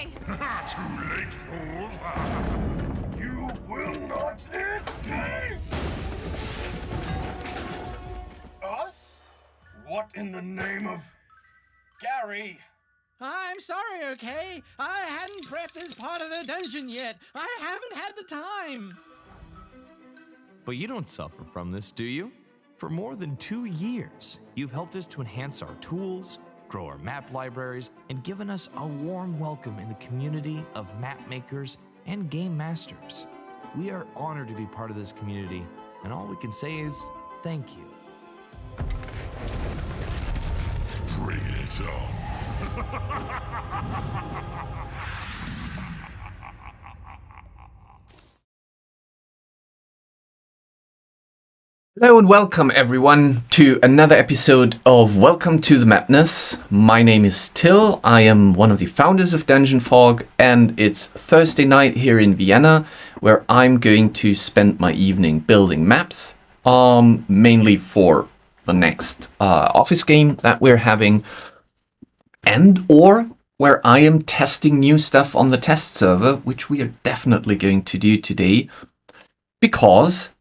away! Too late, fool! You will not escape! Us? What in the name of... Gary? I'm sorry, okay? I hadn't prepped this part of the dungeon yet. I haven't had the time. But you don't suffer from this, do you? For more than 2 years, you've helped us to enhance our tools, grow our map libraries, and given us a warm welcome in the community of map makers and game masters. We are honored to be part of this community, and all we can say is thank you. Bring it on. Hello and welcome everyone to another episode of Welcome to the Mapness. My name is Till, I am one of the founders of DungeonFog, and it's Thursday night here in Vienna where I'm going to spend my evening building maps, mainly for the next office game that we're having, and or where I am testing new stuff on the test server, which we are definitely going to do today, because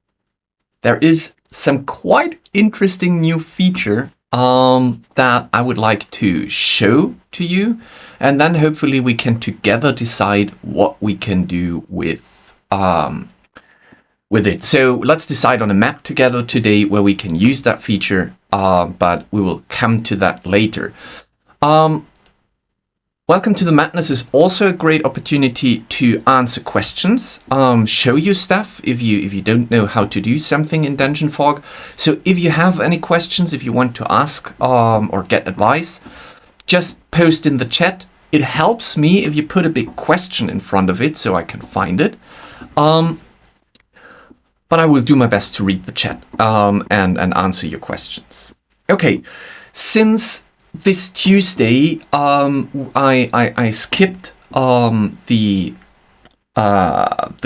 there is some quite interesting new feature that I would like to show to you, and then hopefully we can together decide what we can do with it. So let's decide on a map together today where we can use that feature, but we will come to that later. Welcome to the Madness is also a great opportunity to answer questions, show you stuff if you don't know how to do something in DungeonFog. So if you have any questions, if you want to ask or get advice, just post in the chat. It helps me if you put a big question in front of it so I can find it. But I will do my best to read the chat and answer your questions. Okay, since this Tuesday, I skipped the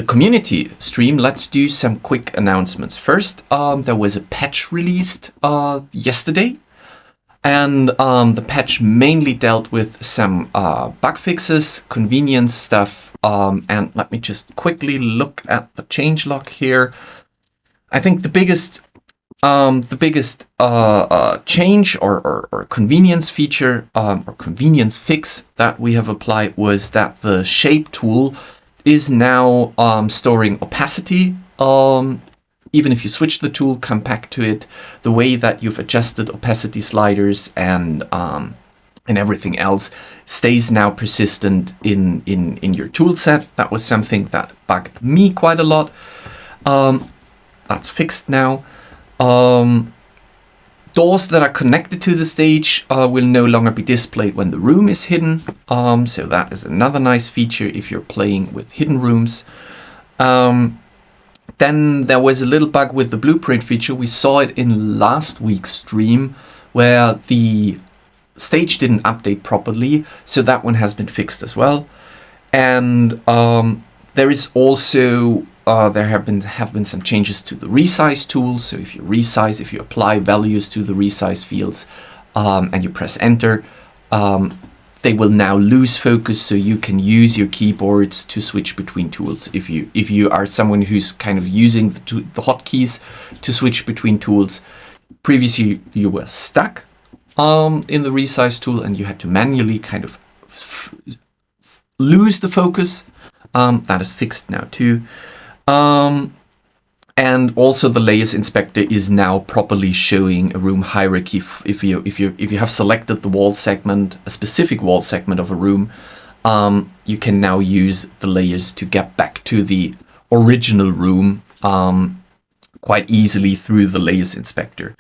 community stream. Let's do some quick announcements. First, there was a patch released yesterday, and the patch mainly dealt with some bug fixes, convenience stuff, and let me just quickly look at the changelog here. I think the biggest change or convenience feature or convenience fix that we have applied was that the shape tool is now storing opacity. Even if you switch the tool, come back to it, the way that you've adjusted opacity sliders and everything else stays now persistent in your tool set. That was something that bugged me quite a lot. That's fixed now. Doors that are connected to the stage will no longer be displayed when the room is hidden. So that is another nice feature if you're playing with hidden rooms. Then there was a little bug with the blueprint feature. We saw it in last week's stream where the stage didn't update properly. So that one has been fixed as well. And there is also there have been some changes to the resize tool. So if you apply values to the resize fields and you press enter, they will now lose focus, so you can use your keyboards to switch between tools. If you are someone who's kind of using the hotkeys to switch between tools, previously you were stuck in the resize tool and you had to manually kind of lose the focus. That is fixed now too. And also the layers inspector is now properly showing a room hierarchy. If you have selected the wall segment, a specific wall segment of a room, you can now use the layers to get back to the original room quite easily through the layers inspector.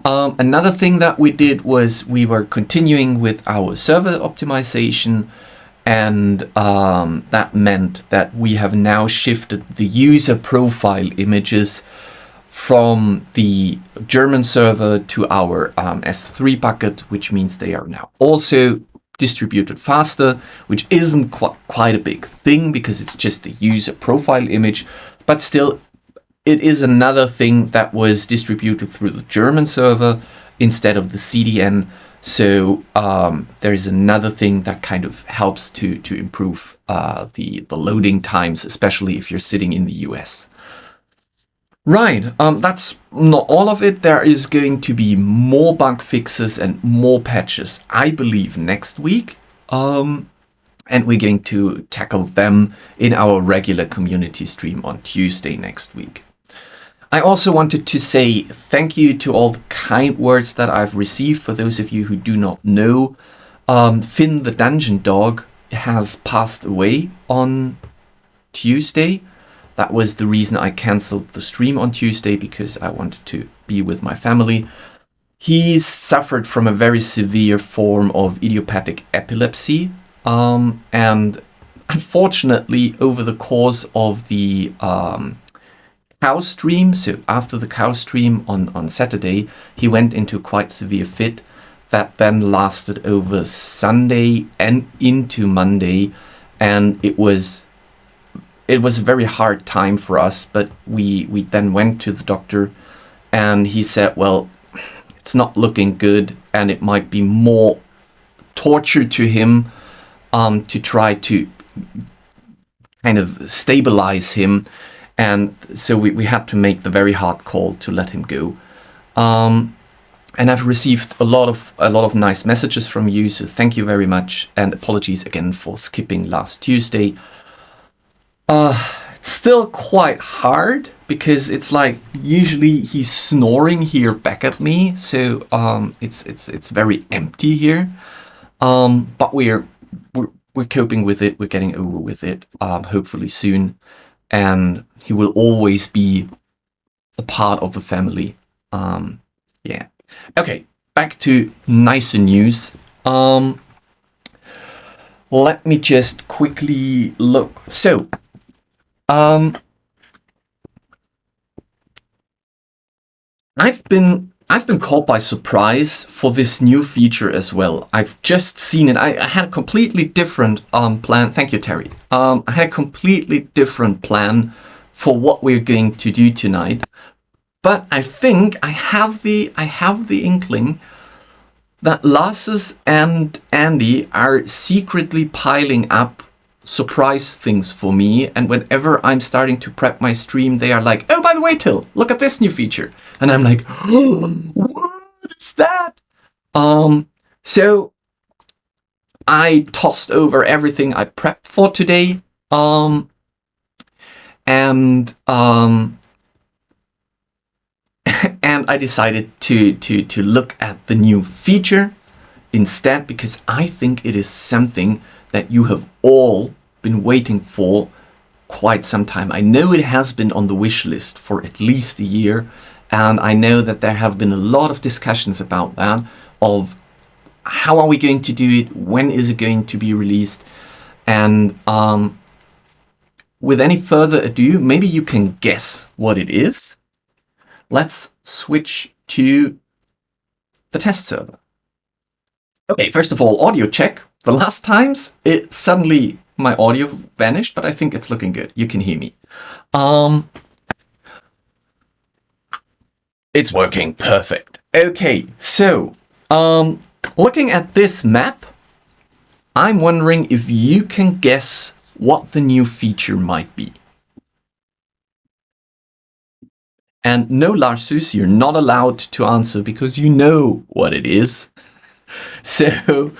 Another thing that we did was we were continuing with our server optimization. And that meant that we have now shifted the user profile images from the German server to our S3 bucket, which means they are now also distributed faster, which isn't quite a big thing because it's just the user profile image. But still, it is another thing that was distributed through the German server instead of the CDN. So there is another thing that kind of helps to improve the loading times, especially if you're sitting in the US. Right, that's not all of it. There is going to be more bug fixes and more patches, I believe, next week. And we're going to tackle them in our regular community stream on Tuesday next week. I also wanted to say thank you to all the kind words that I've received. For those of you who do not know, Finn the Dungeon Dog has passed away on Tuesday. That was the reason I cancelled the stream on Tuesday, because I wanted to be with my family. He suffered from a very severe form of idiopathic epilepsy. And unfortunately, over the course of the cow stream, so after the cow stream on Saturday, he went into quite severe fit that then lasted over Sunday and into Monday, and it was a very hard time for us. But we then went to the doctor, and he said, well, it's not looking good, and it might be more torture to him to try to kind of stabilize him. And so we had to make the very hard call to let him go. And I've received a lot of nice messages from you, so thank you very much, and apologies again for skipping last Tuesday. It's still quite hard because it's like usually he's snoring here back at me, so it's very empty here. But we're coping with it. We're getting over with it, hopefully soon. And he will always be a part of the family. Yeah. Okay, back to nicer news. Let me just quickly look. So, I've been caught by surprise for this new feature as well. I've just seen it. I had a completely different plan. Thank you, Terry. I had a completely different plan for what we're going to do tonight. But I think I have the inkling that Lasses and Andy are secretly piling up surprise things for me, and whenever I'm starting to prep my stream, they are like, oh, by the way, Till, look at this new feature. And I'm like, oh, what is that? So I tossed over everything I prepped for today, and I decided to look at the new feature instead, because I think it is something that you have all been waiting for quite some time. I know it has been on the wish list for at least a year, and I know that there have been a lot of discussions about that, of how are we going to do it, when is it going to be released, and with any further ado, maybe you can guess what it is. Let's switch to the test server. Okay, first of all, audio check. The last times, my audio vanished, but I think it's looking good. You can hear me. It's working perfect. Okay, so looking at this map, I'm wondering if you can guess what the new feature might be. And no, Larsus, you're not allowed to answer because you know what it is. So,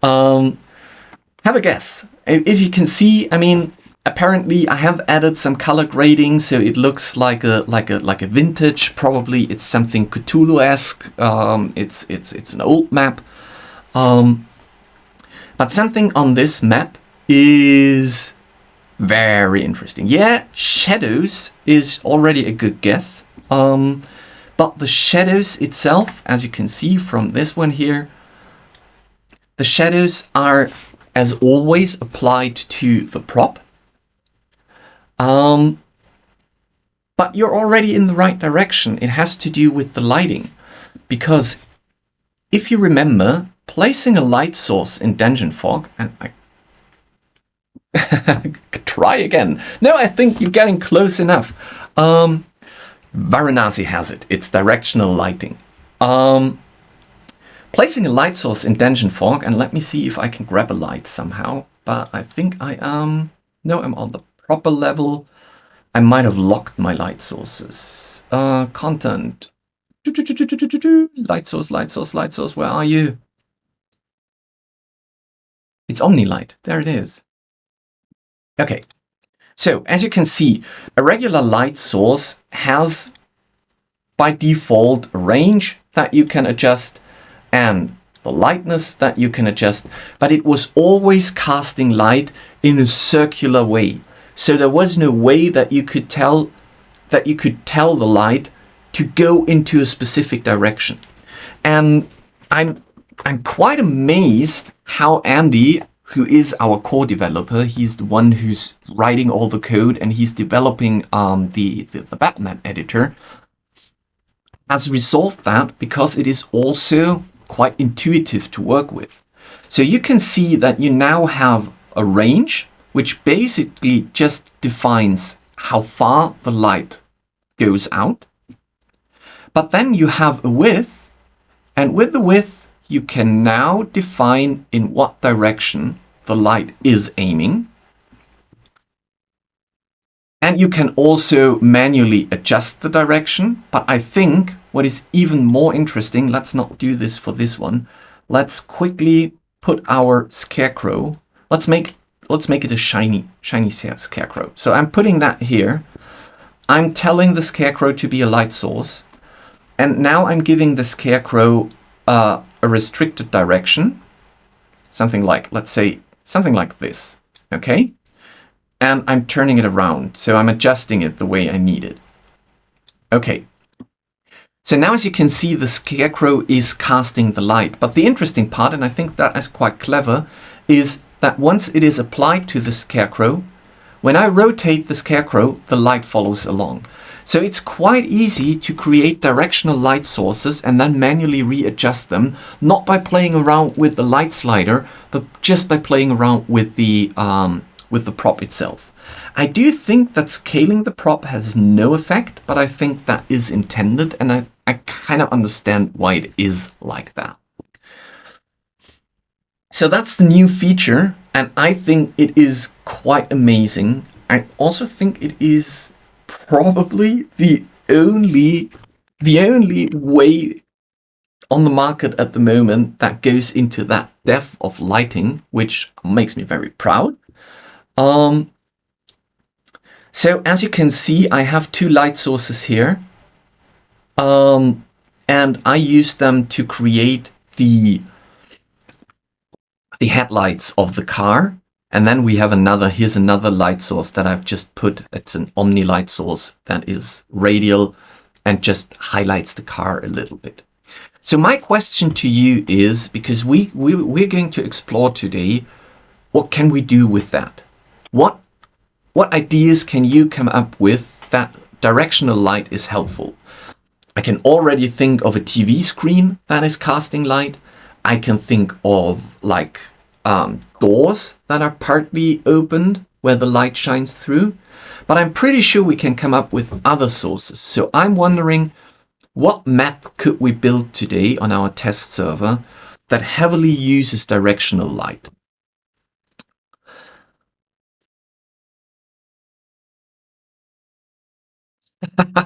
have a guess. If you can see, I mean, apparently I have added some color grading, so it looks like a vintage. Probably it's something Cthulhu-esque. It's an old map. But something on this map is very interesting. Yeah, shadows is already a good guess. But the shadows itself, as you can see from this one here, the shadows are, as always, applied to the prop. But you're already in the right direction. It has to do with the lighting. Because if you remember, placing a light source in DungeonFog, and I try again. No, I think you're getting close enough. Varanasi has it. It's directional lighting. Placing a light source in DungeonFog, and let me see if I can grab a light somehow. But I think I am... No, I'm on the proper level. I might have locked my light sources. Content. Light source, light source, light source. Where are you? It's OmniLight. There it is. Okay. So, as you can see, a regular light source has, by default, a range that you can adjust and the lightness that you can adjust, but it was always casting light in a circular way. So there was no way that you could tell the light to go into a specific direction. And I'm quite amazed how Andy, who is our core developer, he's the one who's writing all the code and he's developing the Battlemap Editor, has resolved that, because it is also quite intuitive to work with. So you can see that you now have a range, which basically just defines how far the light goes out. But then you have a width, and with the width, you can now define in what direction the light is aiming. And you can also manually adjust the direction. But I think what is even more interesting, let's not do this for this one. Let's quickly put our scarecrow. Let's make it a shiny scarecrow. So I'm putting that here. I'm telling the scarecrow to be a light source. And now I'm giving the scarecrow a restricted direction. Something like, let's say, something like this. Okay? And I'm turning it around, so I'm adjusting it the way I need it. Okay. So now, as you can see, the scarecrow is casting the light. But the interesting part, and I think that is quite clever, is that once it is applied to the scarecrow, when I rotate the scarecrow, the light follows along. So it's quite easy to create directional light sources and then manually readjust them, not by playing around with the light slider, but just by playing around with the prop itself. I do think that scaling the prop has no effect, but I think that is intended, and I kind of understand why it is like that. So that's the new feature, and I think it is quite amazing. I also think it is probably the only way on the market at the moment that goes into that depth of lighting, which makes me very proud. So as you can see, I have two light sources here, and I use them to create the headlights of the car. And then we have here's another light source that I've just put. It's an Omni light source that is radial and just highlights the car a little bit. So my question to you is, because we're going to explore today, what can we do with that? What ideas can you come up with that directional light is helpful? I can already think of a TV screen that is casting light. I can think of like doors that are partly opened where the light shines through. But I'm pretty sure we can come up with other sources. So I'm wondering, what map could we build today on our test server that heavily uses directional light?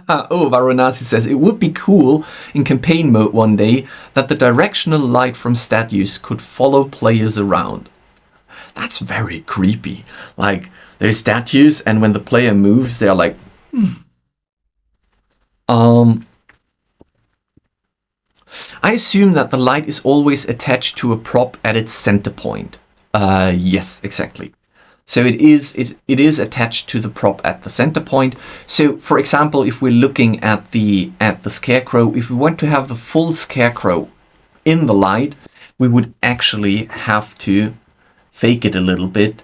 Oh, Varanasi says, it would be cool in campaign mode one day that the directional light from statues could follow players around. That's very creepy. Like, there's statues, and when the player moves, they're like, I assume that the light is always attached to a prop at its center point. Yes, exactly. So it is attached to the prop at the center point. So, for example, if we're looking at the scarecrow, if we want to have the full scarecrow in the light, we would actually have to fake it a little bit,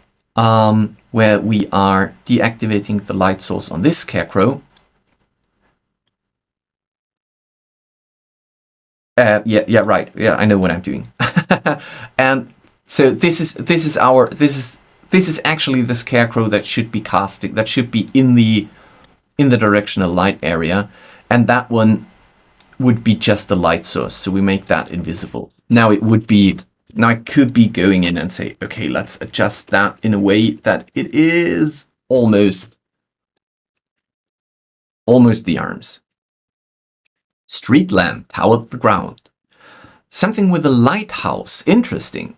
where we are deactivating the light source on this scarecrow. Yeah, right. Yeah, I know what I'm doing. And so this is actually the scarecrow that should be casting, that should be in the directional light area, and that one would be just the light source, so we make that invisible. Now it would be, now I could be going in and say, okay, let's adjust that in a way that it is almost the arms. Street lamp, tower at the ground. Something with a lighthouse, interesting.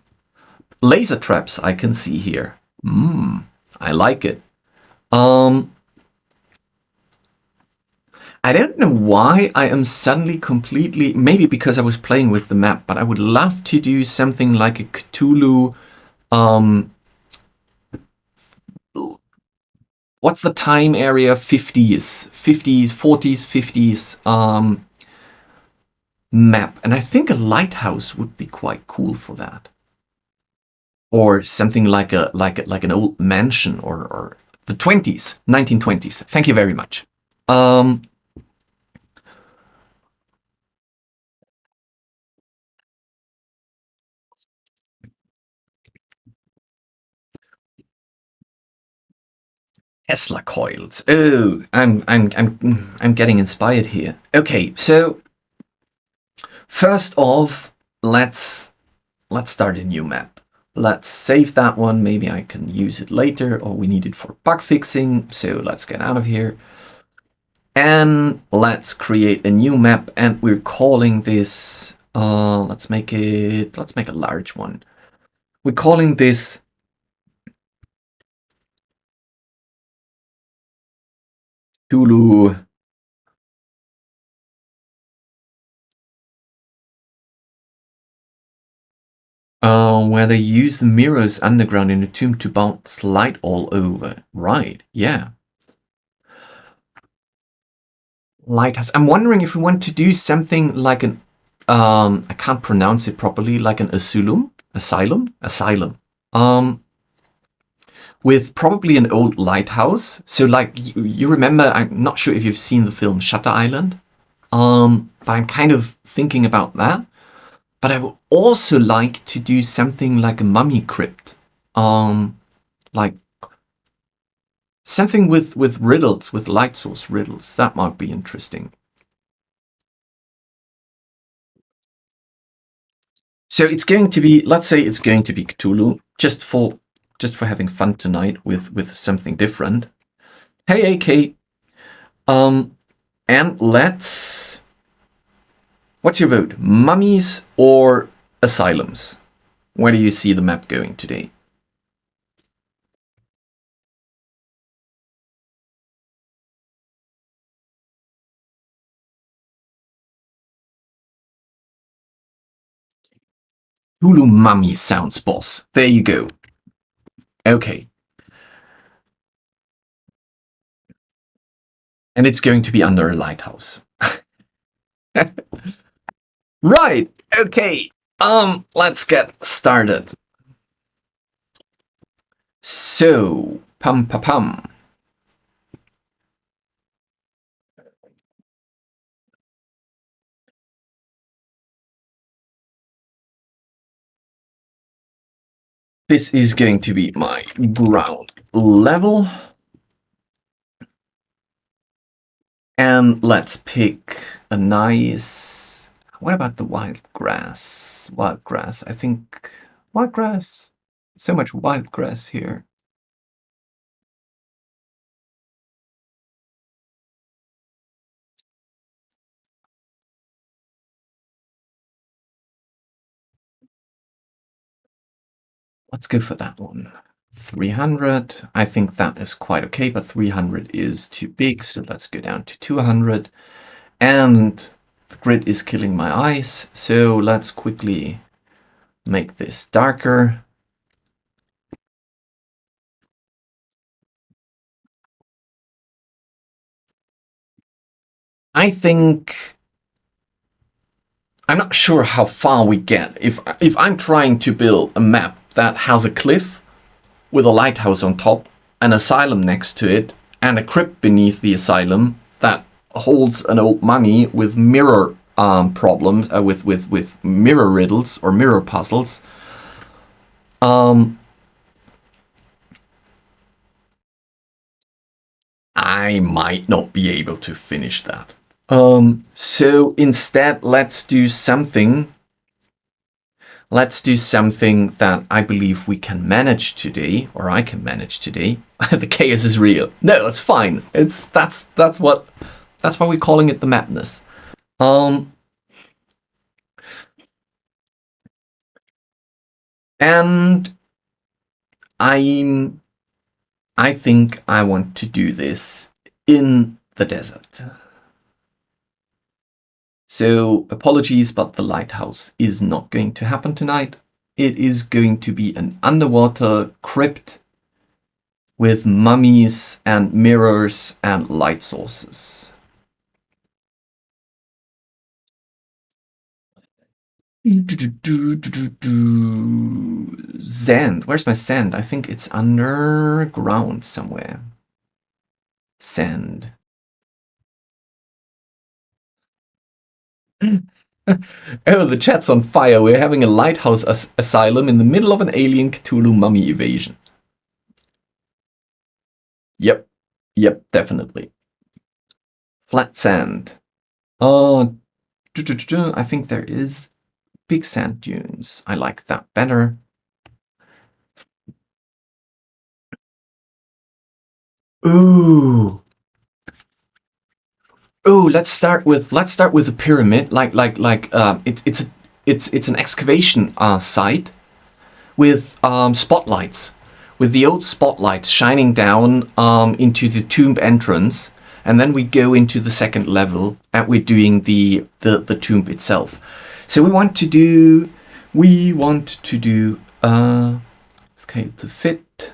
Laser traps I can see here. I like it. I don't know why I am suddenly completely, maybe because I was playing with the map, but I would love to do something like a Cthulhu, what's the time area? 50s, 40s, 50s map. And I think a lighthouse would be quite cool for that. Or something like an old mansion or the 20s, 1920s. Thank you very much. Tesla coils. Oh, I'm getting inspired here. Okay, so first off, let's start a new map. Let's save that one. Maybe I can use it later, or we need it for bug fixing. So let's get out of here. And let's create a new map, and we're calling this let's make a large one. We're calling this Cthulhu where they use the mirrors underground in the tomb to bounce light all over. Right, yeah. Lighthouse. I'm wondering if we want to do something like an I can't pronounce it properly, like an asylum. With probably an old lighthouse. So like you remember, I'm not sure if you've seen the film Shutter Island, but I'm kind of thinking about that. But I would also like to do something like a mummy crypt, like something with riddles, with light source riddles. That might be interesting. So it's going to be, let's say it's going to be Cthulhu, just for having fun tonight with something different. Hey, AK. And let's, what's your vote? Mummies or asylums? Where do you see the map going today? Cthulhu Mummy sounds boss. There you go. Okay. And it's going to be under a lighthouse. Right. Okay. Let's get started. So, pum. This is going to be my ground level. And let's pick a nice, what about the wild grass? Wild grass, I think, wild grass, so much wild grass here. Let's go for that one. 300. I think that is quite okay, but 300 is too big, so let's go down to 200. And the grid is killing my eyes, so let's quickly make this darker. I think, I'm not sure how far we get. If I'm trying to build a map that has a cliff with a lighthouse on top, an asylum next to it, and a crypt beneath the asylum that holds an old mummy with mirror problems, with mirror riddles or mirror puzzles, I might not be able to finish that. So instead, let's do something let's do something that I believe we can manage today, or I can manage today. The chaos is real. No, it's fine. That's why we're calling it the Mapness. And I think I want to do this in the desert. So apologies, but the lighthouse is not going to happen tonight. It is going to be an underwater crypt with mummies and mirrors and light sources. Sand. Where's my sand? I think it's underground somewhere. Sand. Oh, the chat's on fire. We're having a lighthouse asylum in the middle of an alien Cthulhu mummy evasion. Yep, definitely. Flat sand. I think there is big sand dunes. I like that better. Ooh. Oh, let's start with a pyramid. It's an excavation site with spotlights, with the old spotlights shining down into the tomb entrance, and then we go into the second level and we're doing the tomb itself. So we want to do scale to fit.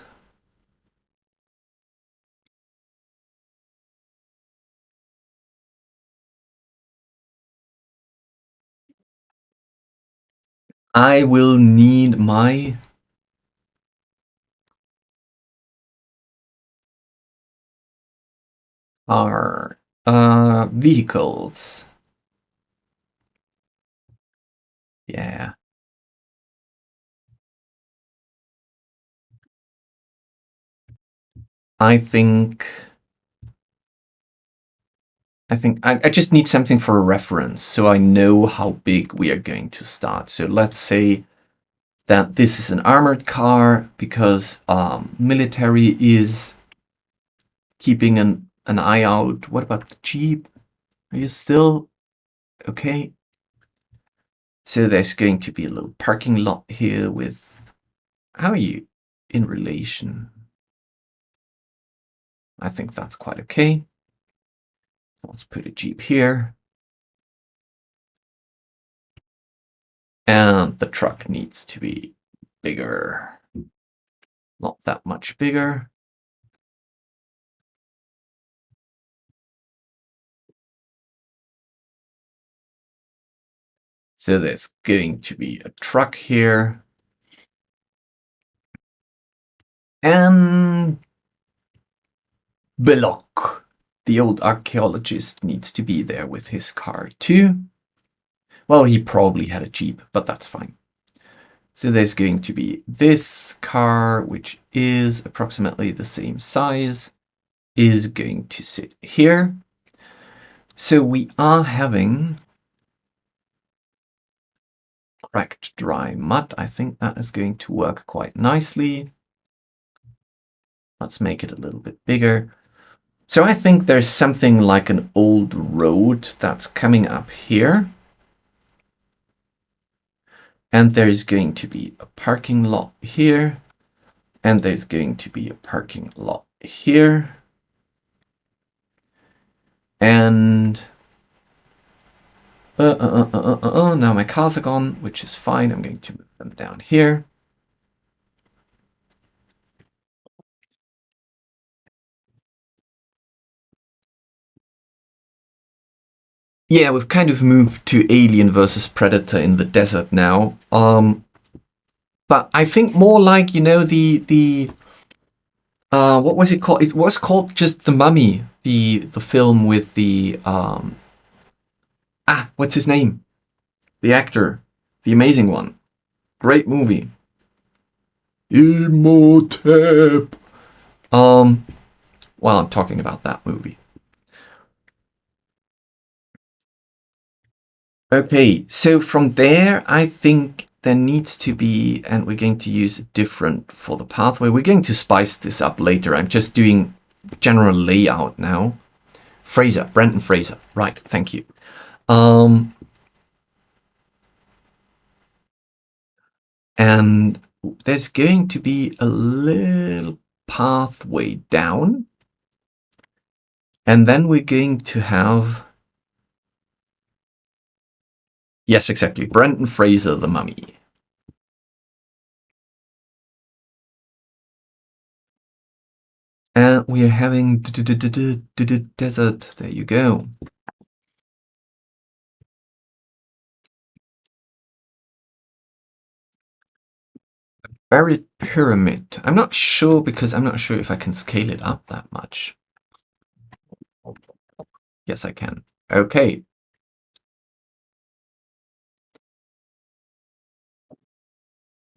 I will need my car vehicles. Yeah. I just need something for a reference so I know how big we are going to start. So let's say that this is an armored car because military is keeping an eye out. What about the Jeep? Are you still okay? So there's going to be a little parking lot here with... How are you in relation? I think that's quite okay. Let's put a Jeep here. And the truck needs to be bigger. Not that much bigger. So there's going to be a truck here. And Belloc, the old archaeologist, needs to be there with his car too. Well, he probably had a Jeep, but that's fine. So there's going to be this car, which is approximately the same size, is going to sit here. So we are having cracked dry mud. I think that is going to work quite nicely. Let's make it a little bit bigger. So I think there's something like an old road that's coming up here. And there's going to be a parking lot here. And there's going to be a parking lot here. And now my cars are gone, which is fine. I'm going to move them down here. Yeah, we've kind of moved to Alien versus Predator in the desert now. But I think more like, you know, the what was it called? It was called just The Mummy, the film with the what's his name? The actor, the amazing one. Great movie. Imhotep. Well, I'm talking about that movie. Okay, so from there, I think there needs to be, and we're going to use different for the pathway. We're going to spice this up later. I'm just doing general layout now. Fraser, Brendan Fraser. Right, thank you. And there's going to be a little pathway down. And then we're going to have... Yes, exactly. Brendan Fraser, the mummy. And we are having desert. There you go. Buried pyramid. I'm not sure because I'm not sure if I can scale it up that much. Yes, I can. Okay.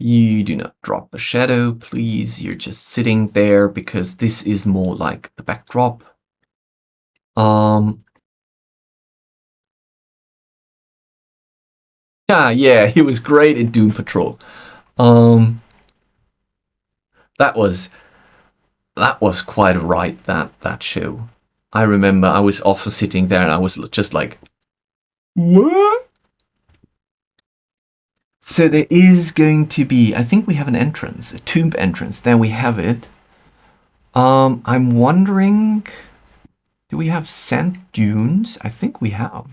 You do not drop a shadow, please. You're just sitting there because this is more like the backdrop. Yeah, he was great in Doom Patrol. That was quite a ride, that show. I remember I was off sitting there and I was just like, what? So there is going to be, I think we have an entrance, a tomb entrance. There we have it. I'm wondering, do we have sand dunes? I think we have.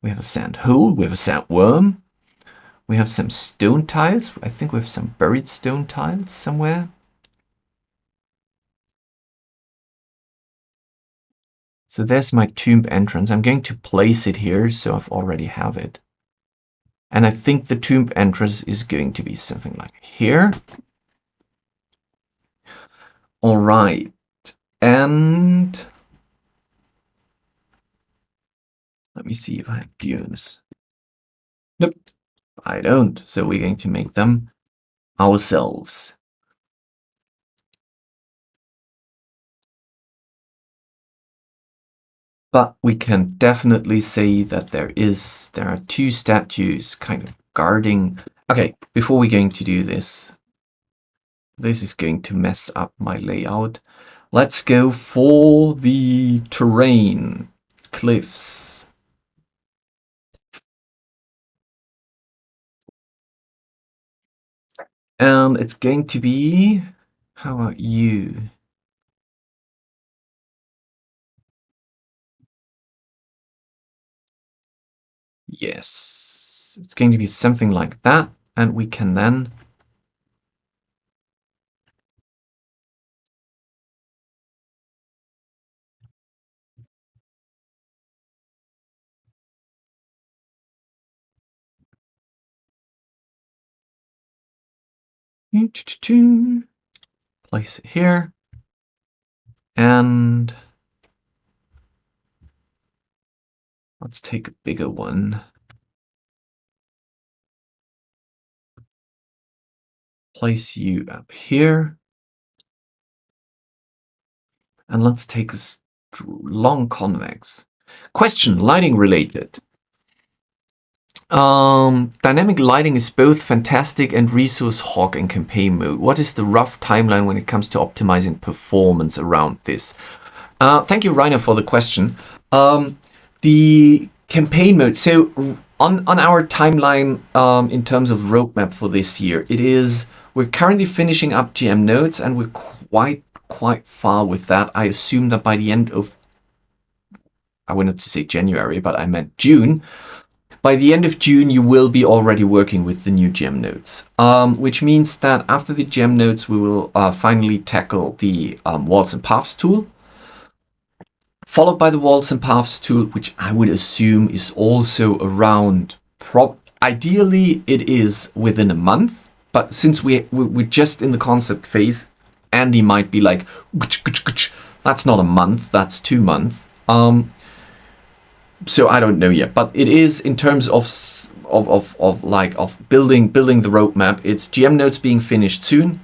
We have a sand hole, we have a sand worm. We have some stone tiles. I think we have some buried stone tiles somewhere. So there's my tomb entrance. I'm going to place it here, so I've already have it. And I think the tomb entrance is going to be something like here. All right. And let me see if I have dunes. Nope, I don't. So we're going to make them ourselves. But we can definitely say that there are two statues kind of guarding. Okay, before we're going to do this, this is going to mess up my layout. Let's go for the terrain, cliffs. And it's going to be, how about you? Yes, it's going to be something like that. And we can then place it here. And let's take a bigger one. Place you up here. And let's take a long convex. Question, lighting related. Dynamic lighting is both fantastic and resource hog in campaign mode. What is the rough timeline when it comes to optimizing performance around this? Thank you, Rainer, for the question. The campaign mode, so on our timeline in terms of roadmap for this year, we're currently finishing up GM nodes and we're quite far with that. I assume that by the end of, I wanted to say January, but I meant June. By the end of June, you will be already working with the new gem nodes, which means that after the gem nodes, we will finally tackle the walls and paths tool, followed by the walls and paths tool, which I would assume is also around, ideally it is within a month, but since we're just in the concept phase, Andy might be like, that's not a month, that's 2 months. So I don't know yet, but it is in terms of building the roadmap. It's GM nodes being finished soon.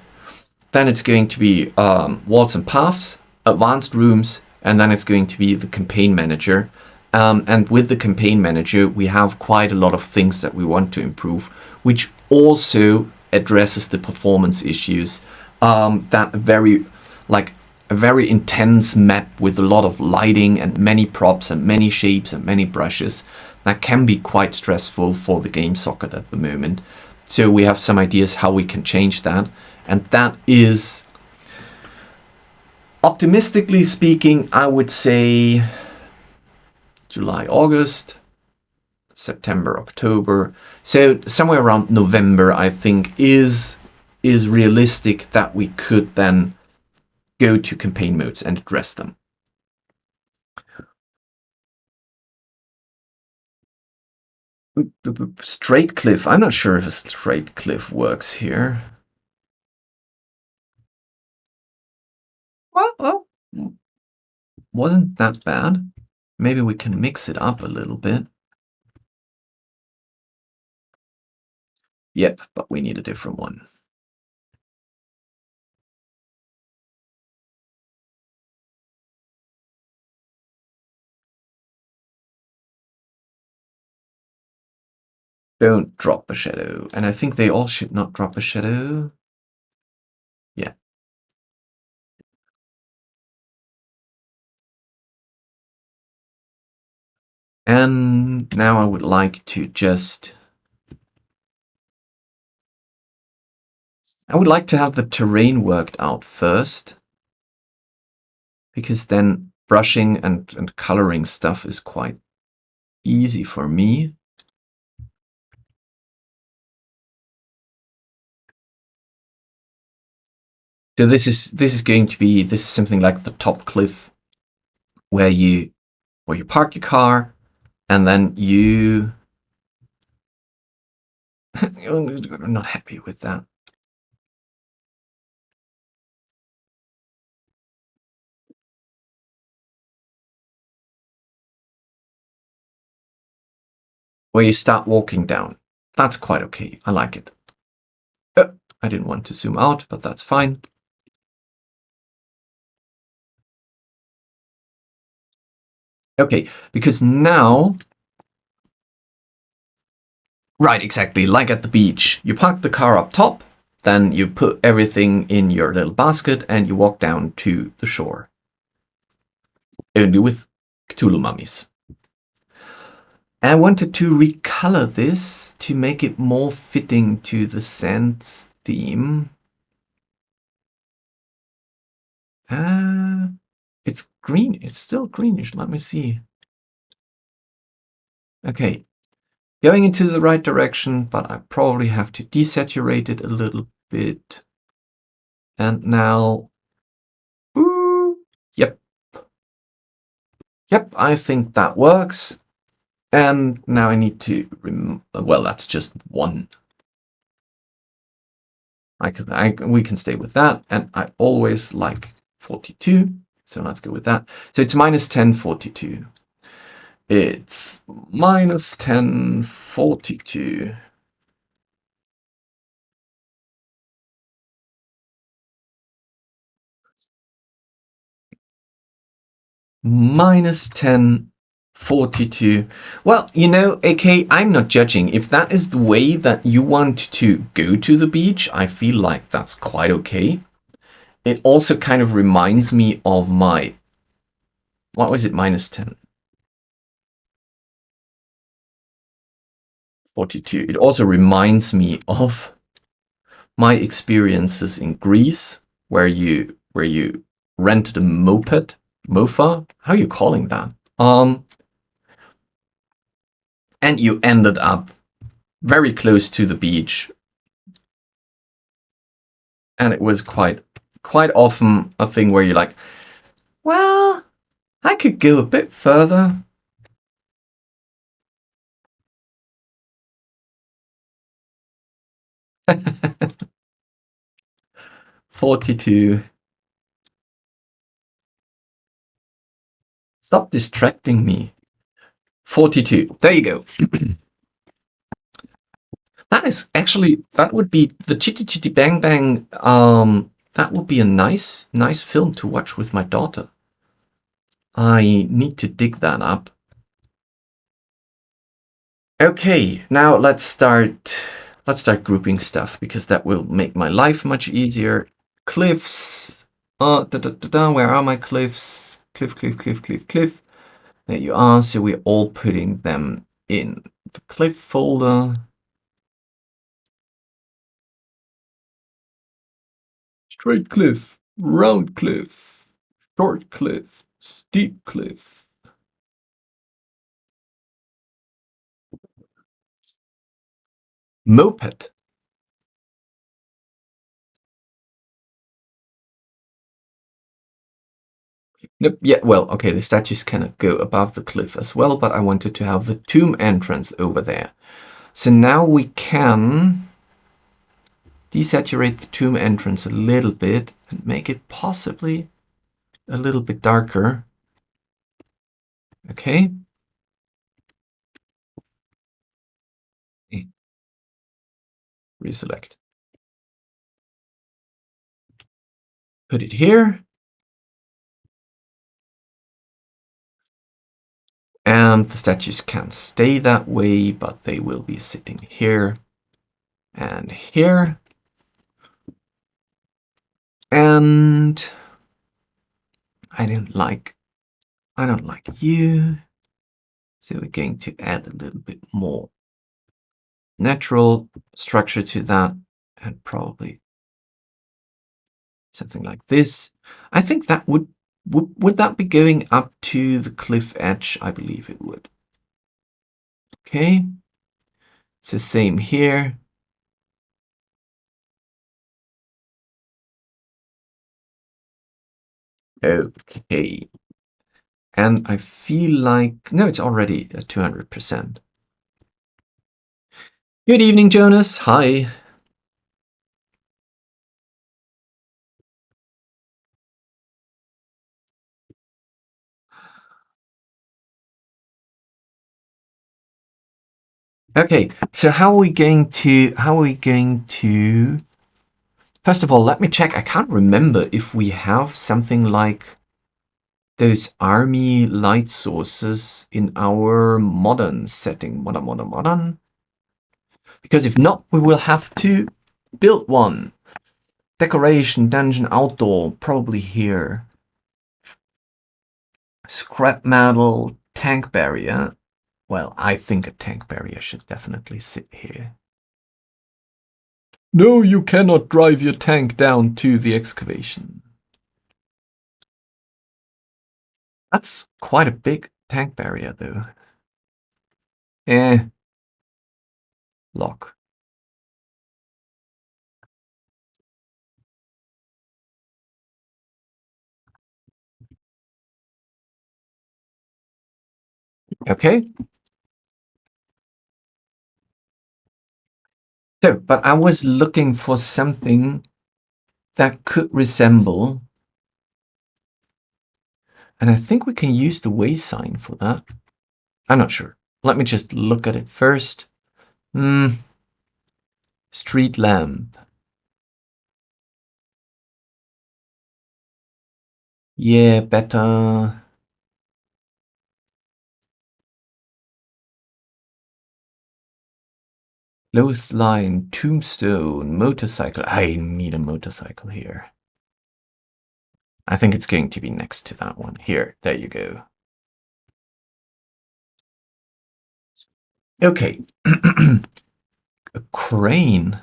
Then it's going to be walls and paths, advanced rooms, and then it's going to be the campaign manager. And with the campaign manager, we have quite a lot of things that we want to improve, which also addresses the performance issues that a very intense map with a lot of lighting and many props and many shapes and many brushes that can be quite stressful for the game socket at the moment. So we have some ideas how we can change that, and that is, optimistically speaking, I would say July, August, September, October. So somewhere around November, I think, is realistic that we could then go to campaign modes and address them. Straight cliff. I'm not sure if a straight cliff works here. Well, wasn't that bad. Maybe we can mix it up a little bit. Yep, but we need a different one. Don't drop a shadow. And I think they all should not drop a shadow. Yeah. And now I would like to I would like to have the terrain worked out first, because then brushing and coloring stuff is quite easy for me. So this is going to be, this is something like the top cliff where you park your car and then you I'm not happy with that. Where you start walking down. That's quite okay. I like it. I didn't want to zoom out, but that's fine. Okay, because now, right, exactly, like at the beach. You park the car up top, then you put everything in your little basket and you walk down to the shore. Only with Cthulhu mummies. I wanted to recolor this to make it more fitting to the sands theme. It's green. It's still greenish. Let me see. Okay. Going into the right direction, but I probably have to desaturate it a little bit. And now... Ooh, yep. Yep, I think that works. And now I need to... well, that's just one. We can stay with that. And I always like 42. So let's go with that. So it's minus 1042. It's minus 1042. Minus 1042. Well, you know, AK, I'm not judging. If that is the way that you want to go to the beach, I feel like that's quite okay. It also kind of reminds me of my... what was it? Minus 10. 42. It also reminds me of my experiences in Greece, where you rented a moped, mofa. How are you calling that? And you ended up very close to the beach, and it was quite often a thing where you're like, well, I could go a bit further. $42. Stop distracting me. 42. There you go. That is actually, that would be the Chitty Chitty Bang Bang. That would be a nice film to watch with my daughter. I need to dig that up. Okay, now let's start grouping stuff, because that will make my life much easier. Cliffs. Where are my cliffs? Cliff. There you are. So we're all putting them in the cliff folder. Straight cliff, round cliff, short cliff, steep cliff. Moped. Nope, yeah, well, okay, the statues cannot go above the cliff as well, but I wanted to have the tomb entrance over there. So now we can desaturate the tomb entrance a little bit and make it possibly a little bit darker. Okay. Reselect. Put it here. And the statues can't stay that way, but they will be sitting here and here. And I don't like you. So we're going to add a little bit more natural structure to that, and probably something like this. I think that would that be going up to the cliff edge? I believe it would. Okay. It's the same here. Okay. And I feel like, no, it's already at 200%. Good evening, Jonas. Hi. Okay, so how are we going to, first of all, let me check. I can't remember if we have something like those army light sources in our modern setting. Modern. Because if not, we will have to build one. Decoration, dungeon, outdoor, probably here. Scrap metal, tank barrier. Well, I think a tank barrier should definitely sit here. No, you cannot drive your tank down to the excavation. That's quite a big tank barrier, though. Lock. Okay. So, but I was looking for something that could resemble, and I think we can use the way sign for that. I'm not sure. Let me just look at it first. Street lamp. Yeah, better. Clothesline, tombstone, motorcycle. I need a motorcycle here. I think it's going to be next to that one. Here, there you go. Okay. A crane.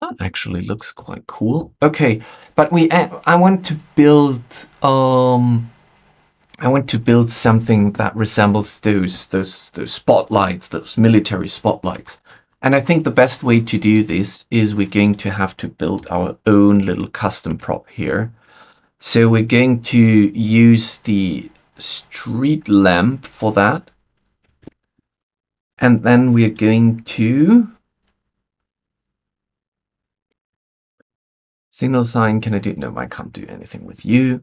That actually looks quite cool. Okay, but I want to build something that resembles those spotlights, those military spotlights. And I think the best way to do this is we're going to have to build our own little custom prop here. So we're going to use the street lamp for that. And then we're going to signal sign. Can I do? No, I can't do anything with you.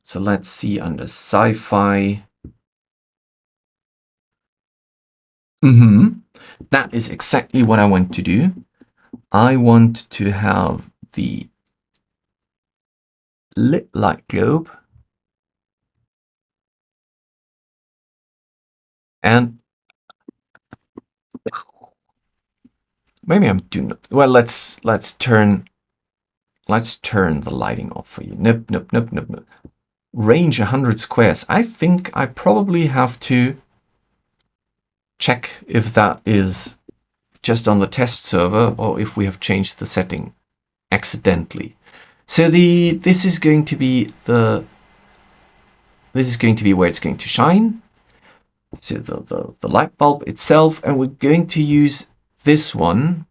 So let's see under sci-fi. That is exactly what I want to do. I want to have the lit light globe. And maybe I'm doing, well, let's turn the lighting off for you. Nope. Range 100 squares. I think I probably have to check if that is just on the test server or if we have changed the setting accidentally. So this is going to be where it's going to shine. So the light bulb itself, and we're going to use this one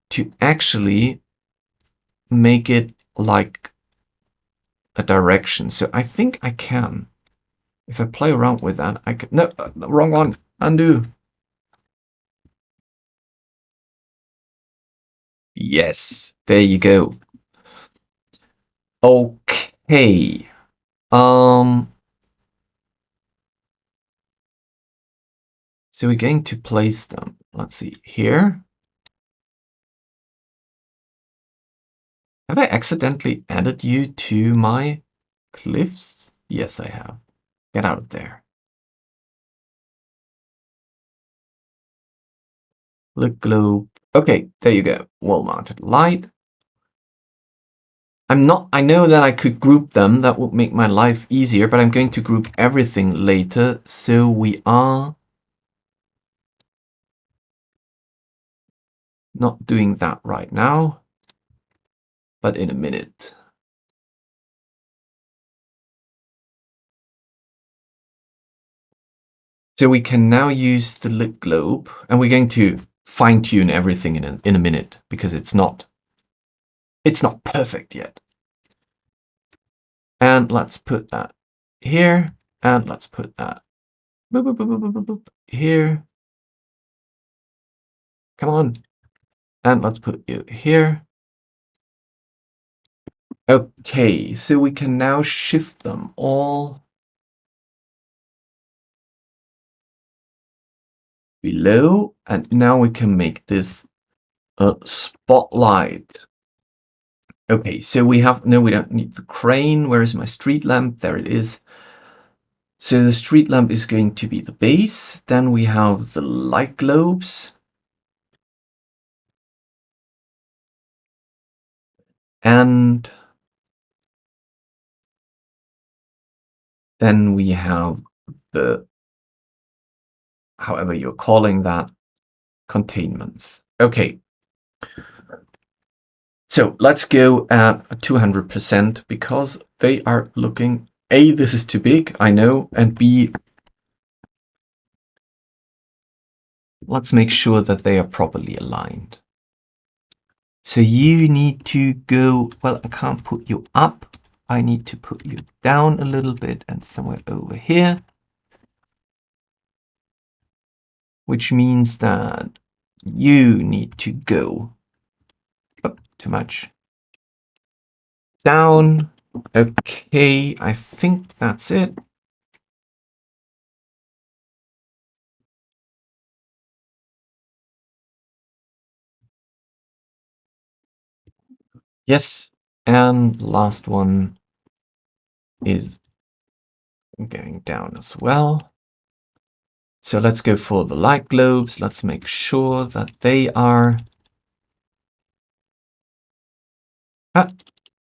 to actually make it like a direction. So I think I can. If I play around with that, I can. No, wrong one. Undo. Yes, there you go. Okay. So we're going to place them. Let's see here. Have I accidentally added you to my cliffs? Yes, I have. Get out of there. Look globe. Okay, there you go. Wall-mounted light. I know that I could group them. That would make my life easier, but I'm going to group everything later. So we are not doing that right now, but in a minute. So we can now use the lit globe, and we're going to fine tune everything in a minute because it's not perfect yet. And let's put that here, and let's put that here. Come on. And let's put you here. Okay, so we can now shift them all below, and now we can make this a spotlight. Okay, so we don't need the crane. Where is my street lamp? There it is. So the street lamp is going to be the base. Then we have the light globes. And then we have the, however you're calling that, containments. Okay. So let's go at 200% because they are looking, A, this is too big, I know, and B, let's make sure that they are properly aligned. So you need to go, well, I can't put you up. I need to put you down a little bit and somewhere over here. Which means that you need to go up too much. Down. Okay, I think that's it. Yes, and last one is going down as well. So let's go for the light globes. Let's make sure that they are... now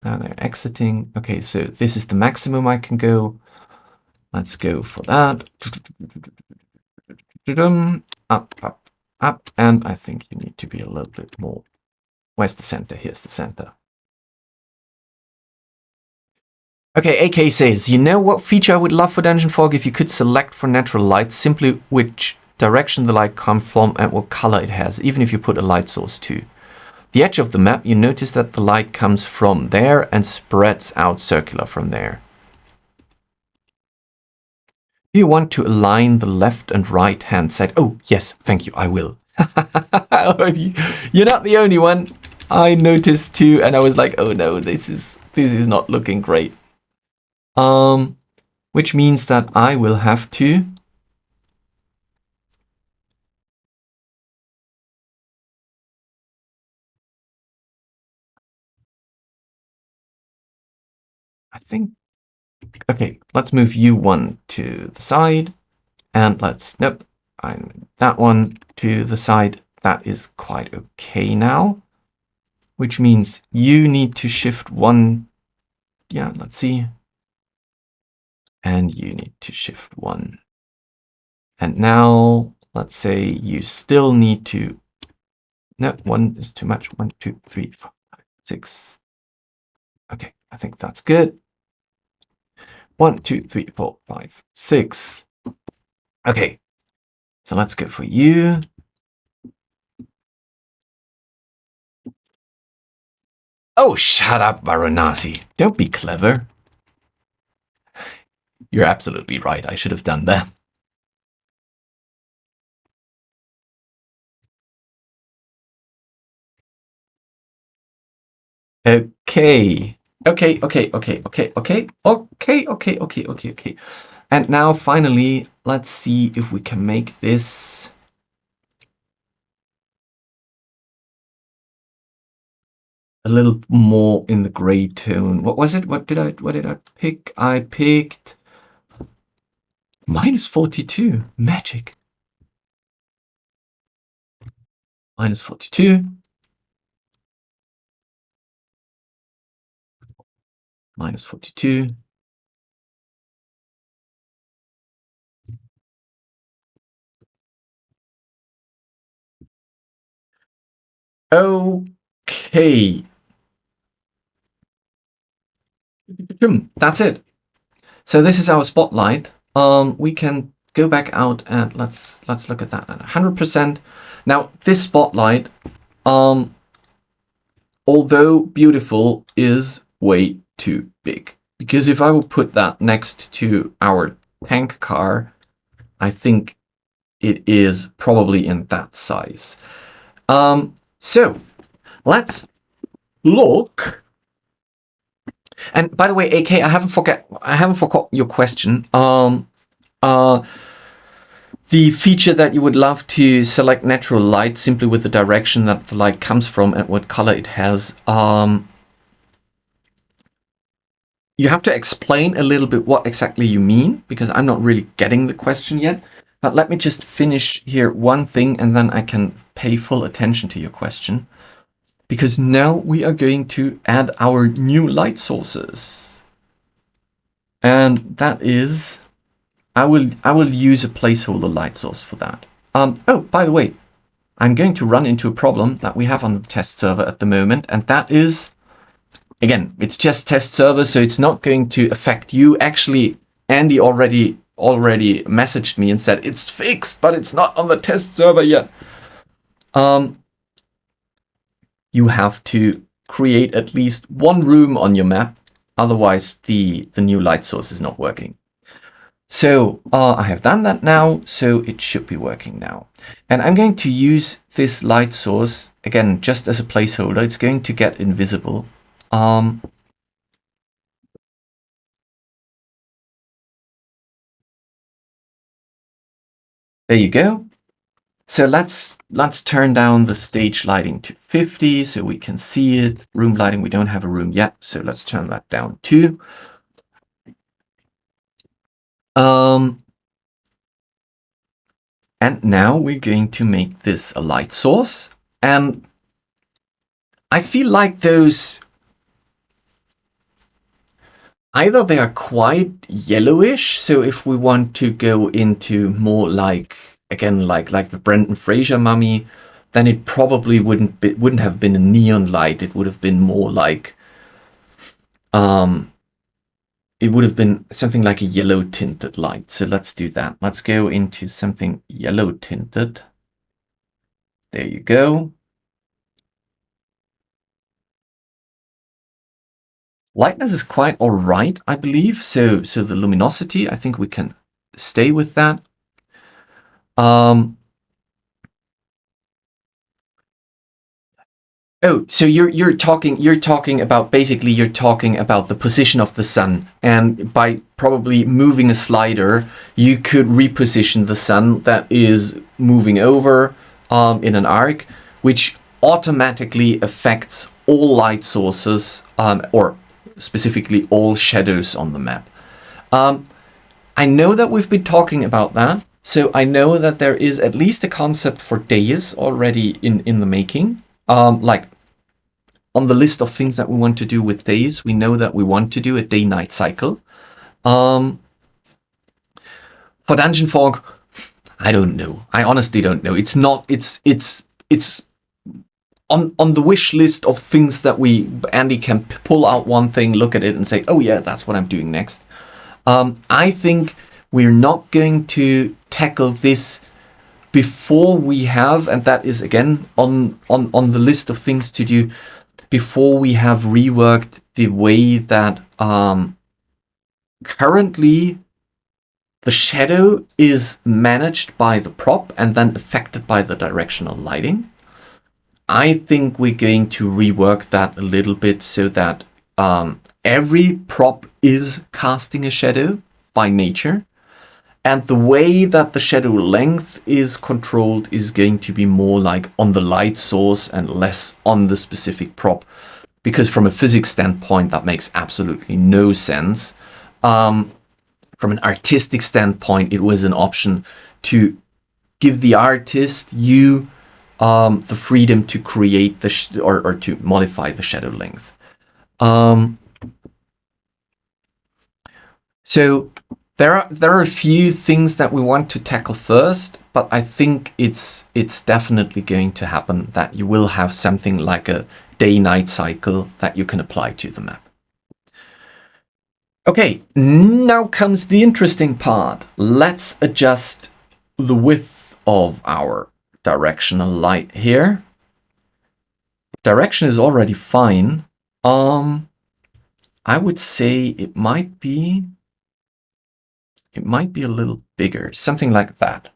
they're exiting. Okay, so this is the maximum I can go. Let's go for that. Up, and I think you need to be a little bit more. Where's the center? Here's the center. Okay, AK says, you know what feature I would love for DungeonFog if you could select for natural light simply which direction the light comes from and what color it has, even if you put a light source too. The edge of the map, you notice that the light comes from there and spreads out circular from there. Do you want to align the left and right hand side? Oh, yes, thank you, I will. You're not the only one. I noticed too, and I was like, oh no, this is not looking great. Which means that I will have to think, okay, let's move you one to the side, and let's, nope, I'm that one to the side. That is quite okay now, which means you need to shift one. Yeah, let's see. And you need to shift one. And now let's say you still need to, no, one is too much. 1, 2, 3, 4, 5, 6. Okay, I think that's good. 1, 2, 3, 4, 5, 6. Okay, so let's go for you. Oh, shut up, Varanasi. Don't be clever. You're absolutely right. I should have done that. Okay. Okay. And now finally, let's see if we can make this a little more in the gray tone. What was it? What did I pick? I picked -42. Magic. -42. -42. Okay. That's it. So this is our spotlight. We can go back out and let's look at that at 100%. Now this spotlight, although beautiful, is way too big. Because if I would put that next to our tank car, I think it is probably in that size. So let's look. And by the way, AK, I haven't forgot your question. The feature that you would love to select natural light simply with the direction that the light comes from and what color it has. You have to explain a little bit what exactly you mean, because I'm not really getting the question yet. But let me just finish here one thing and then I can pay full attention to your question. Because now we are going to add our new light sources. And that is, I will use a placeholder light source for that. Oh, by the way, I'm going to run into a problem that we have on the test server at the moment. And that is, again, it's just test server, so it's not going to affect you. Actually, Andy already messaged me and said, it's fixed, but it's not on the test server yet. You have to create at least one room on your map. Otherwise, the new light source is not working. So I have done that now, so it should be working now. And I'm going to use this light source, again, just as a placeholder. It's going to get invisible. There you go. So let's turn down the stage lighting to 50 so we can see it. Room lighting, we don't have a room yet, so let's turn that down too. And now we're going to make this a light source. And I feel like those, either they are quite yellowish, so if we want to go into more like, again, like the Brendan Fraser mummy, then it probably wouldn't have been a neon light. It would have been more like, it would have been something like a yellow tinted light. So let's do that. Let's go into something yellow tinted. There you go. Lightness is quite all right, I believe. So the luminosity, I think we can stay with that. Oh, so you're talking about, basically you're talking about the position of the sun, and by probably moving a slider, you could reposition the sun that is moving over in an arc, which automatically affects all light sources, or specifically all shadows on the map. I know that we've been talking about that, so I know that there is at least a concept for days already in the making. Like on the list of things that we want to do with days, we know that we want to do a day-night cycle. For DungeonFog, I don't know. I honestly don't know. It's not. It's on the wish list of things that Andy can pull out one thing, look at it, and say, "Oh yeah, that's what I'm doing next." I think we're not going to tackle this before we have, and that is again on the list of things to do, before we have reworked the way that currently the shadow is managed by the prop and then affected by the directional lighting. I think we're going to rework that a little bit so that every prop is casting a shadow by nature. And the way that the shadow length is controlled is going to be more like on the light source and less on the specific prop. Because from a physics standpoint, that makes absolutely no sense. From an artistic standpoint, it was an option to give the artist the freedom to create or to modify the shadow length. So there are a few things that we want to tackle first, but I think it's definitely going to happen that you will have something like a day-night cycle that you can apply to the map. Okay, now comes the interesting part. Let's adjust the width of our directional light here. Direction is already fine. I would say it might be a little bigger, something like that.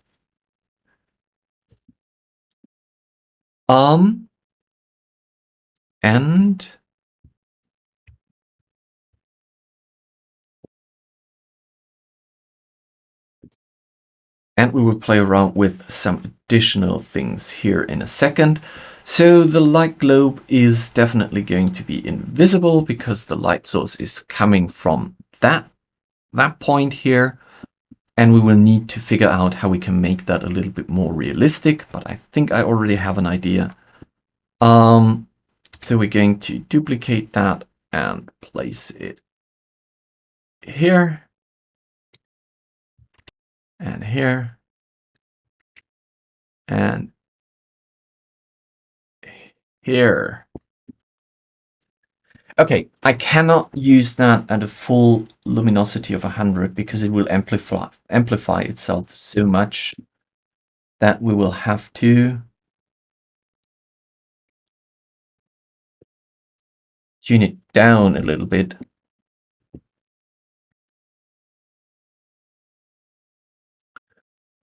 And we will play around with some additional things here in a second. So the light globe is definitely going to be invisible because the light source is coming from that point here. And we will need to figure out how we can make that a little bit more realistic, but I think I already have an idea. So we're going to duplicate that and place it here. And here, and here. Okay, I cannot use that at a full luminosity of 100 because it will amplify itself so much that we will have to tune it down a little bit.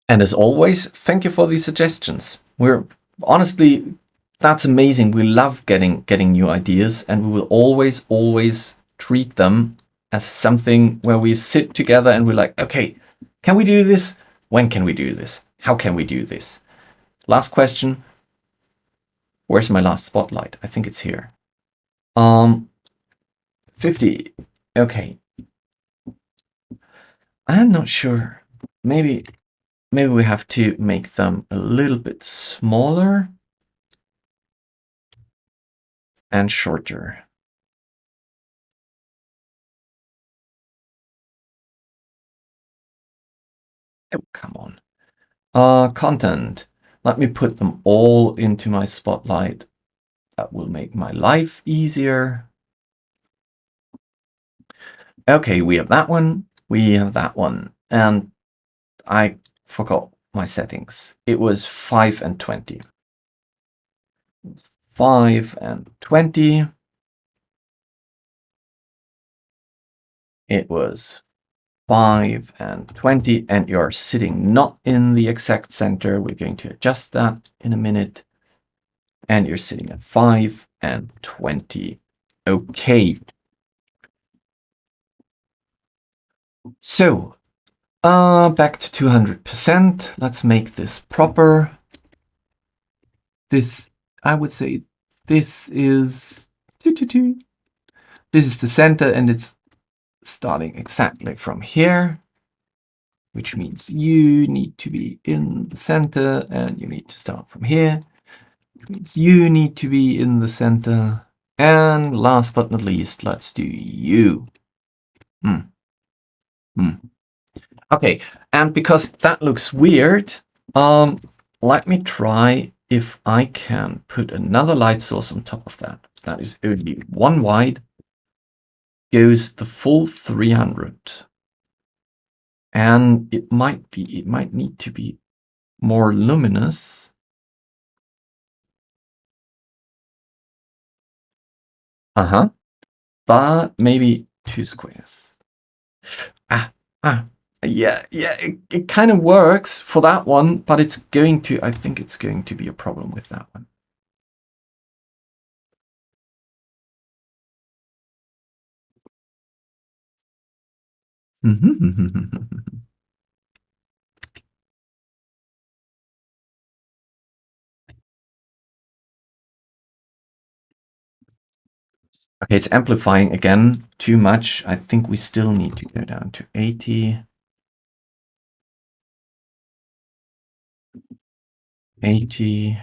And as always, thank you for these suggestions. We're honestly, that's amazing. We love getting new ideas, and we will always treat them as something where we sit together and we're like, okay, can we do this? When can we do this? How can we do this? Last question. Where's my last spotlight? I think it's here. 50. Okay. I'm not sure. Maybe we have to make them a little bit smaller and shorter. Oh, come on. Content. Let me put them all into my spotlight. That will make my life easier. Okay, we have that one. We have that one. And I forgot my settings. It was 5 and 20. 5 and 20. It was 5 and 20, and you're sitting not in the exact center. We're going to adjust that in a minute. And you're sitting at 5 and 20. Okay. So, back to 200%. Let's make this proper. This, I would say, this is This is the center, and it's starting exactly from here, which means you need to be in the center, and you need to start from here, which means you need to be in the center. And last but not least, let's do you. Okay, and because that looks weird, let me try if I can put another light source on top of that. That is only 1 wide, goes the full 300. And it might need to be more luminous. But maybe 2 squares. Yeah, it kind of works for that one, but I think it's going to be a problem with that one. Okay, it's amplifying again too much. I think we still need to go down to 80. 80.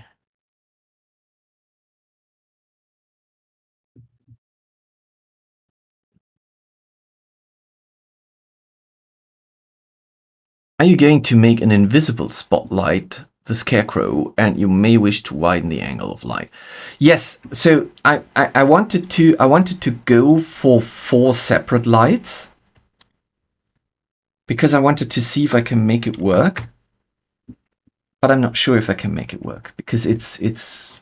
Are you going to make an invisible spotlight, the scarecrow, and you may wish to widen the angle of light? Yes, so I wanted to go for 4 separate lights because I wanted to see if I can make it work. But I'm not sure if I can make it work because it's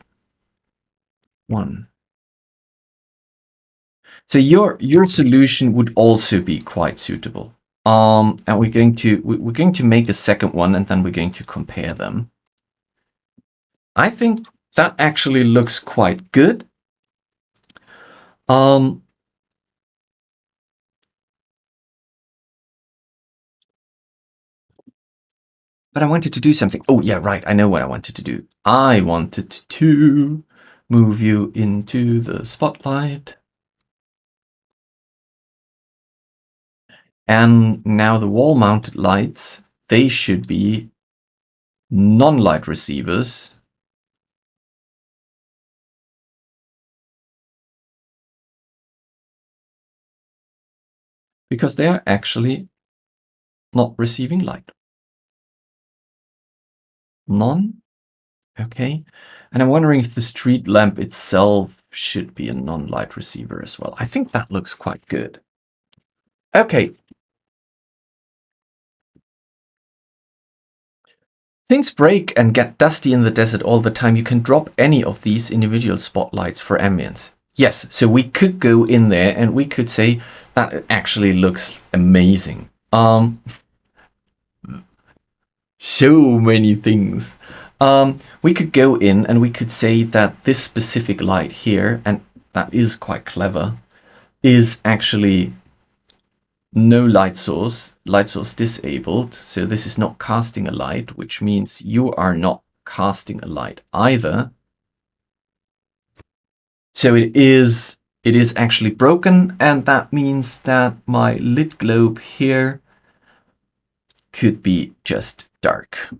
1. So your solution would also be quite suitable. And we're going to make a second one, and then we're going to compare them. I think that actually looks quite good. But I wanted to do something. Oh yeah, right. I know what I wanted to do. I wanted to move you into the spotlight. And now the wall-mounted lights, they should be non-light receivers. Because they are actually not receiving light. None? Okay. And I'm wondering if the street lamp itself should be a non-light receiver as well. I think that looks quite good. Okay. Things break and get dusty in the desert all the time. You can drop any of these individual spotlights for ambience. Yes, so we could go in there and we could say that it actually looks amazing. So many things. We could go in and we could say that this specific light here, and that is quite clever, is actually no light source disabled. So this is not casting a light, which means you are not casting a light either. So it is actually broken, and that means that my lit globe here could be just dark.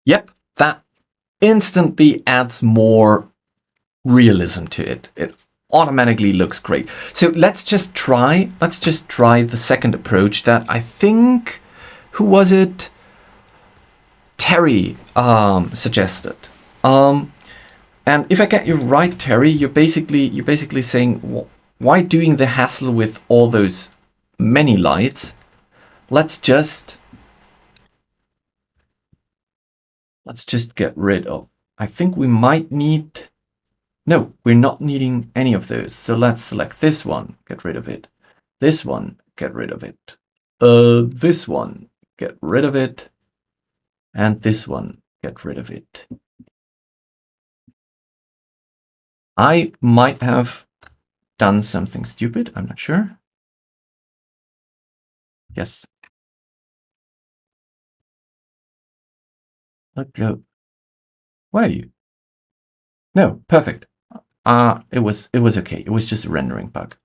Yep, that instantly adds more realism to it. It automatically looks great. So let's just try the second approach that I think, who was it? Terry suggested. And if I get you right, Terry, you're basically saying, why doing the hassle with all those many lights? Let's just get rid of. I think we might need. No, we're not needing any of those. So let's select this one, get rid of it. This one, get rid of it. This one, get rid of it. And this one, get rid of it. I might have done something stupid, I'm not sure. Yes. Let go. What are you? No, perfect. It was okay. It was just a rendering bug.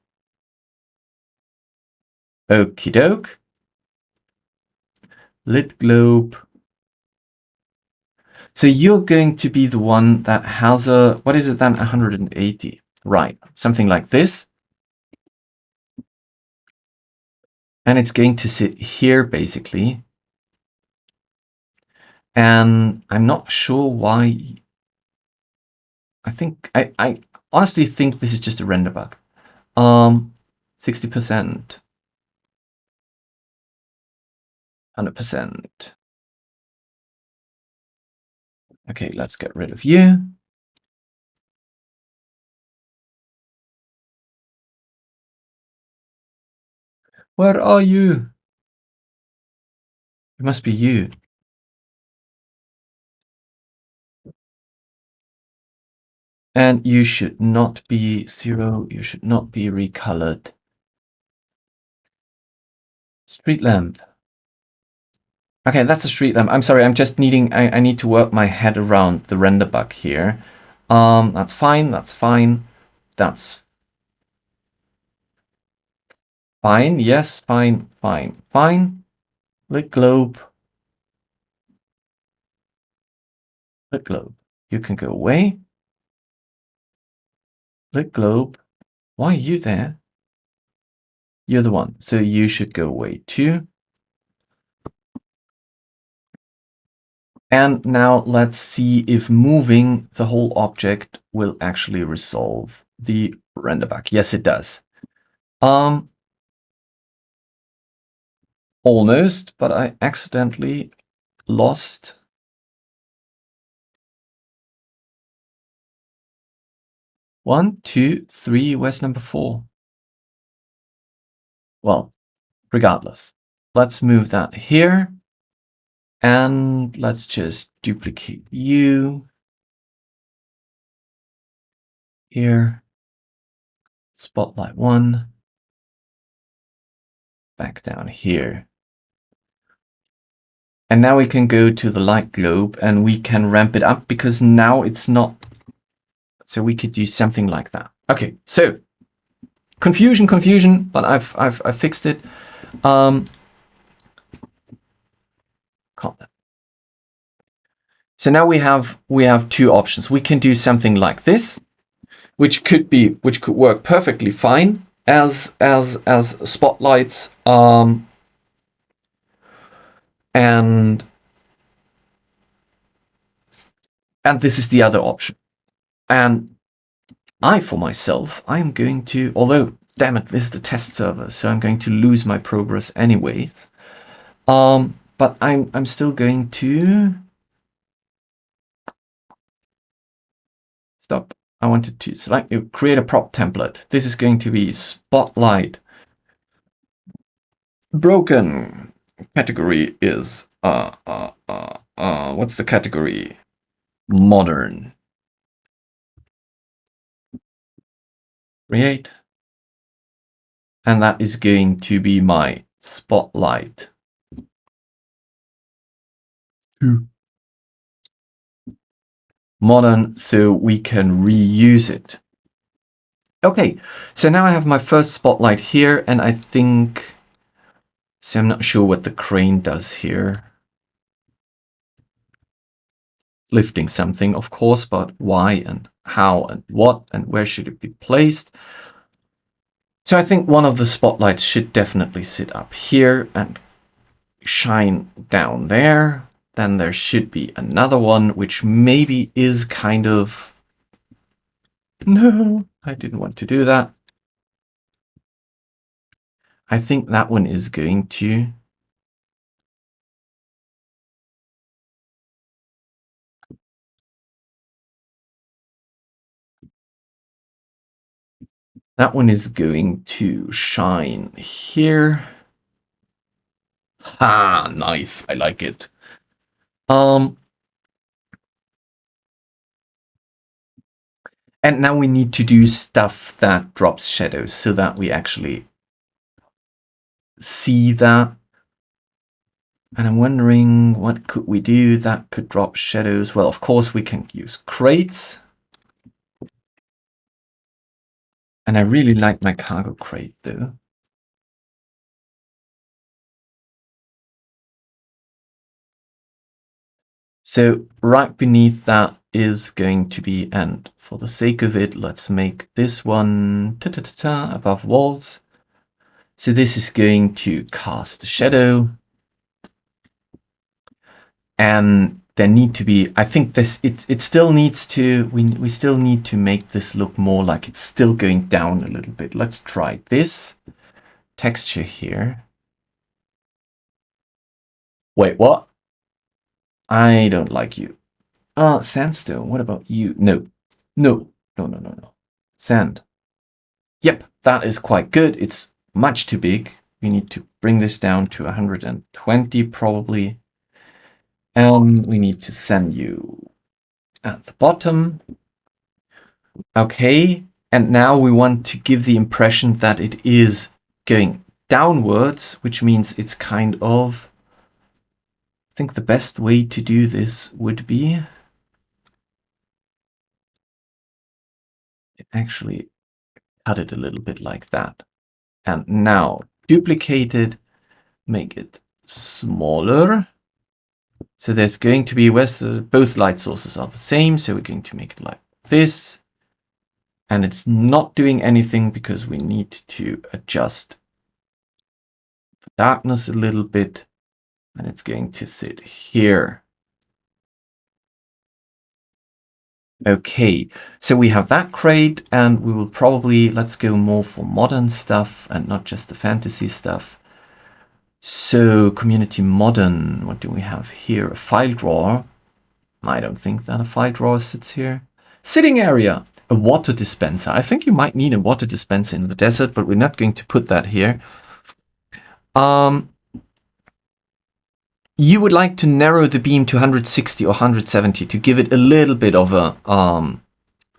Okie doke. Lit globe. So you're going to be the one that has a, what is it then? 180. Right. Something like this. And it's going to sit here basically. And I'm not sure why. I honestly think this is just a render bug. 60%. 100%. Okay, let's get rid of you. Where are you? It must be you. And you should not be 0. You should not be recolored. Street lamp. Okay, that's a street lamp. I'm sorry, I'm just needing, I need to work my head around the render bug here. That's fine, that's fine. That's fine, yes, fine, fine, fine. Lit globe. Lit globe. You can go away. Lit globe. Why are you there? You're the one, so you should go away too. And now let's see if moving the whole object will actually resolve the render bug. Yes, it does. Almost, but I accidentally lost. One, two, three. Where's number 4? Well, regardless, let's move that here. And let's just duplicate you here. Spotlight 1. Back down here. And now we can go to the light globe and we can ramp it up because now it's not. So we could do something like that. Okay, so confusion, but I've fixed it. So now we have 2 options. We can do something like this, which could work perfectly fine as spotlights. And this is the other option. And for myself, I'm going to, although, damn it, this is the test server, so I'm going to lose my progress anyways. But I'm still going to stop. I wanted to select, create a prop template. This is going to be spotlight. Broken. Category is what's the category? Modern. Create. And that is going to be my spotlight. Modern, so we can reuse it. Okay, so now I have my first spotlight here, and I think, so I'm not sure what the crane does here. Lifting something, of course, but why and how and what and where should it be placed? So I think one of the spotlights should definitely sit up here and shine down there. Then there should be another one, which maybe is kind of... No, I didn't want to do that. I think that one is going to... That one is going to shine here. Ha, nice. I like it. And now we need to do stuff that drops shadows so that we actually see that. And I'm wondering, what could we do that could drop shadows? Well, of course, we can use crates. And I really like my cargo crate though. So right beneath that is going to be, and for the sake of it, let's make this one above walls. So this is going to cast a shadow. And there need to be, I think this, it still needs to, we still need to make this look more like it's still going down a little bit. Let's try this texture here. Wait, what? I don't like you. Sandstone, what about you? No. Sand. Yep, that is quite good. It's much too big. We need to bring this down to 120 probably. We need to send you at the bottom. Okay, and now we want to give the impression that it is going downwards, which means it's kind of, I think the best way to do this would be actually cut it a little bit like that. And now duplicate it, make it smaller. So there's going to be, both light sources are the same, so we're going to make it like this. And it's not doing anything because we need to adjust the darkness a little bit. And it's going to sit here. Okay, so we have that crate, and we will probably, let's go more for modern stuff and not just the fantasy stuff. So community modern, what do we have here? A file drawer. I don't think that a file drawer sits here. Sitting area, a water dispenser. I think you might need a water dispenser in the desert, but we're not going to put that here. You would like to narrow the beam to 160 or 170 to give it a little bit of a, I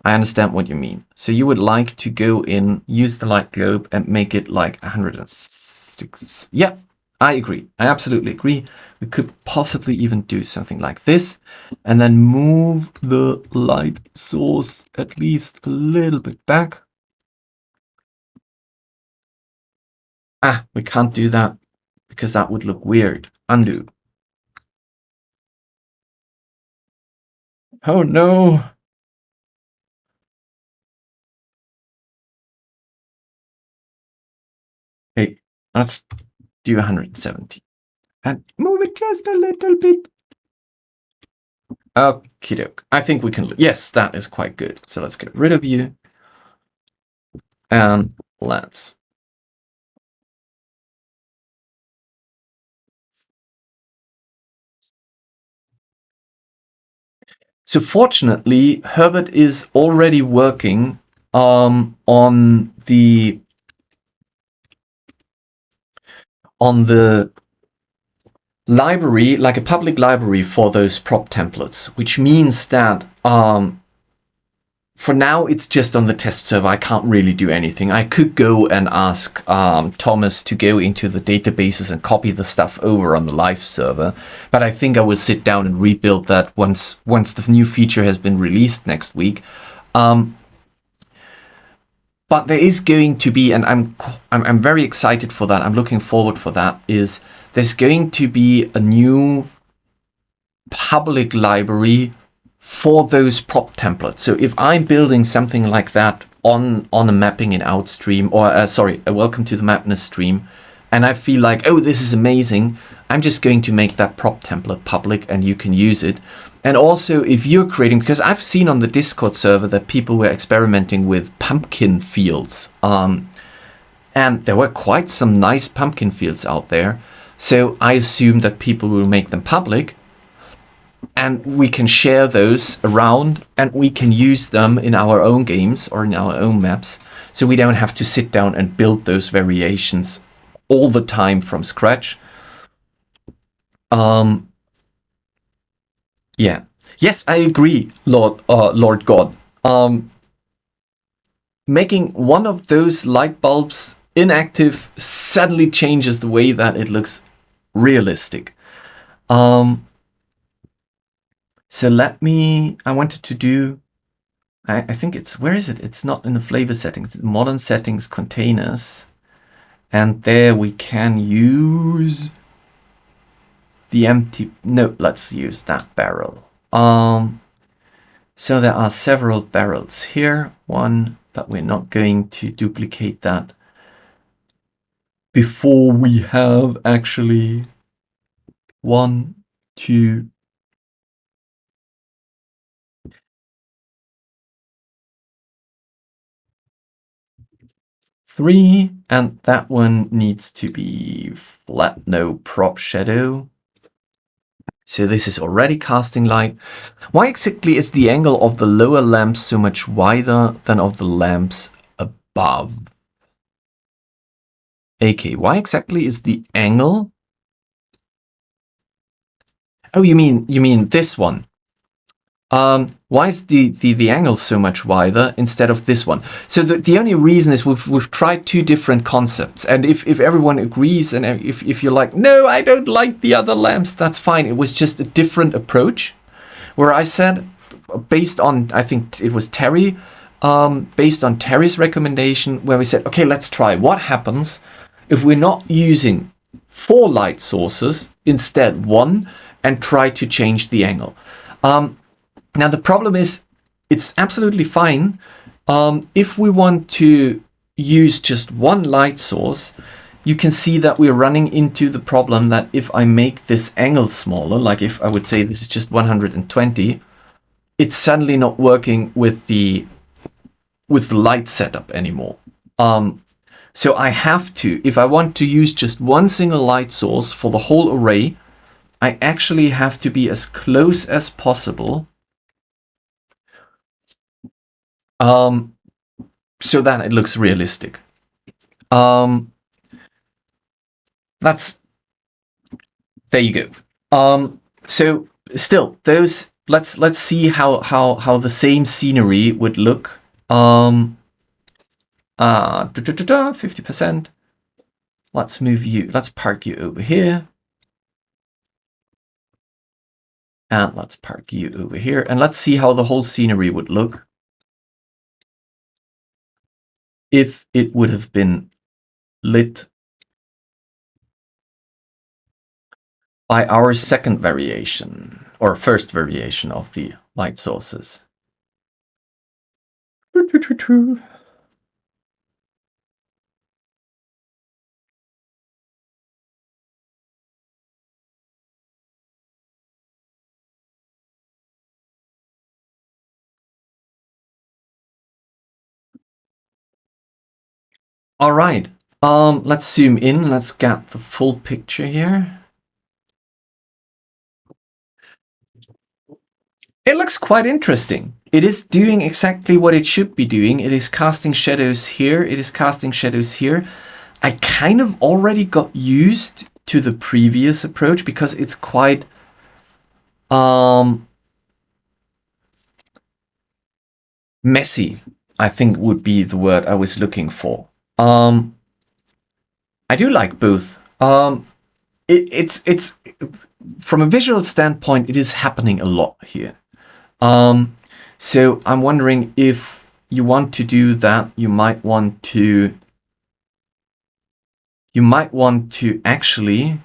understand what you mean. So you would like to go in, use the light globe and make it like 106. Yeah, I agree. I absolutely agree. We could possibly even do something like this and then move the light source at least a little bit back. We can't do that because that would look weird. Undo. Oh no. Hey, let's do 170 and move it just a little bit. Okie doke. I think we can, yes, that is quite good. So let's get rid of you. And let's. So fortunately, Herbert is already working on the library, like a public library for those prop templates, which means that for now it's just on the test server. I can't really do anything. I could go and ask Thomas to go into the databases and copy the stuff over on the live server, but I think I will sit down and rebuild that once the new feature has been released next week. But there is going to be, and I'm very excited for that. I'm looking forward for that. Is there's going to be a new public library for those prop templates. So if I'm building something like that on a mapping in Outstream, or sorry, a welcome to the Mapness stream, and I feel like, oh, this is amazing, I'm just going to make that prop template public and you can use it. And also if you're creating, because I've seen on the Discord server that people were experimenting with pumpkin fields. And there were quite some nice pumpkin fields out there. So I assume that people will make them public and we can share those around and we can use them in our own games or in our own maps. So we don't have to sit down and build those variations all the time from scratch. Yeah. Yes, I agree, Lord God. Making one of those light bulbs inactive suddenly changes the way that it looks realistic. So I wanted to do I think it's, where is it? It's not in the flavor settings, it's modern settings, containers. And there we can use the empty, no, let's use that barrel. So there are several barrels here, one, but we're not going to duplicate that before we have actually 1, 2, 3, and that one needs to be flat, no prop shadow. So this is already casting light. Why exactly is the angle of the lower lamps so much wider than of the lamps above? Okay, why exactly is the angle? Oh, you mean this one? Why is the angle so much wider instead of this one? So the only reason is we've tried two different concepts, and if everyone agrees, and if you're like, no, I don't like the other lamps, that's fine. It was just a different approach, where I said, based on, I think it was Terry, based on Terry's recommendation, where we said, okay, let's try. What happens if we're not using 4 light sources, instead 1, and try to change the angle? Now, the problem is, it's absolutely fine if we want to use just 1 light source. You can see that we're running into the problem that if I make this angle smaller, like if I would say this is just 120, it's suddenly not working with the light setup anymore. So I have to, if I want to use just 1 single light source for the whole array, I actually have to be as close as possible so that it looks realistic. That's, there you go. So still, those, let's see how the same scenery would look. 50%. Let's move you, let's park you over here. And let's park you over here. And let's see how the whole scenery would look if it would have been lit by our second variation, or first variation of the light sources. All right, let's zoom in. Let's get the full picture here. It looks quite interesting. It is doing exactly what it should be doing. It is casting shadows here. It is casting shadows here. I kind of already got used to the previous approach because it's quite messy, I think would be the word I was looking for. I do like both. It's from a visual standpoint, it is happening a lot here. So I'm wondering if you want to do that, you might want to actually,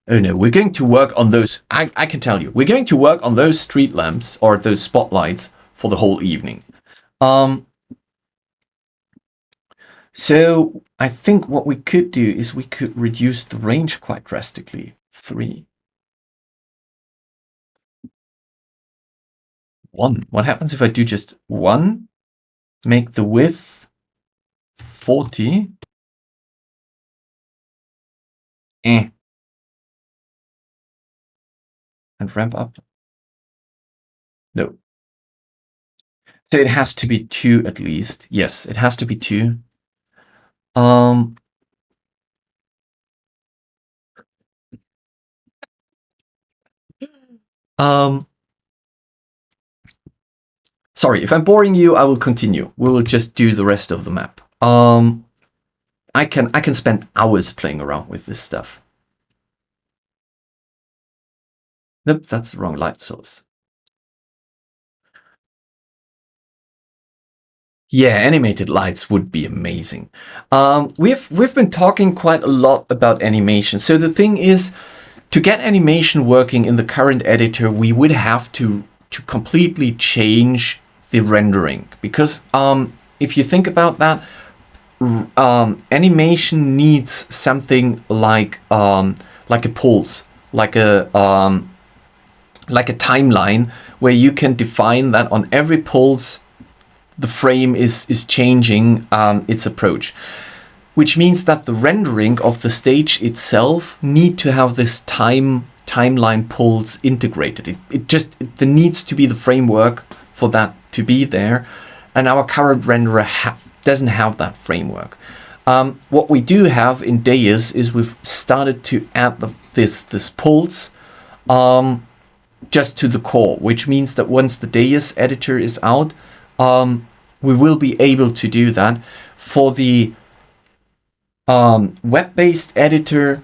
oh no, we're going to work on those. I can tell you, we're going to work on those street lamps or those spotlights for the whole evening. So I think what we could do is we could reduce the range quite drastically. 3. 1. What happens if I do just 1? Make the width 40. And ramp up. No. So it has to be 2 at least. Yes, it has to be 2. Sorry, if I'm boring you, I will continue. We will just do the rest of the map. I can spend hours playing around with this stuff. Nope, that's the wrong light source. Yeah, animated lights would be amazing. We've been talking quite a lot about animation. So the thing is, to get animation working in the current editor, we would have to completely change the rendering, because if you think about that, animation needs something like a pulse, like a timeline where you can define that on every pulse the frame is changing its approach, which means that the rendering of the stage itself need to have this timeline pulse integrated. There needs to be the framework for that to be there, and our current renderer doesn't have that framework. What we do have in Deus is we've started to add this pulse just to the core, which means that once the Deus editor is out, we will be able to do that. For the web-based editor,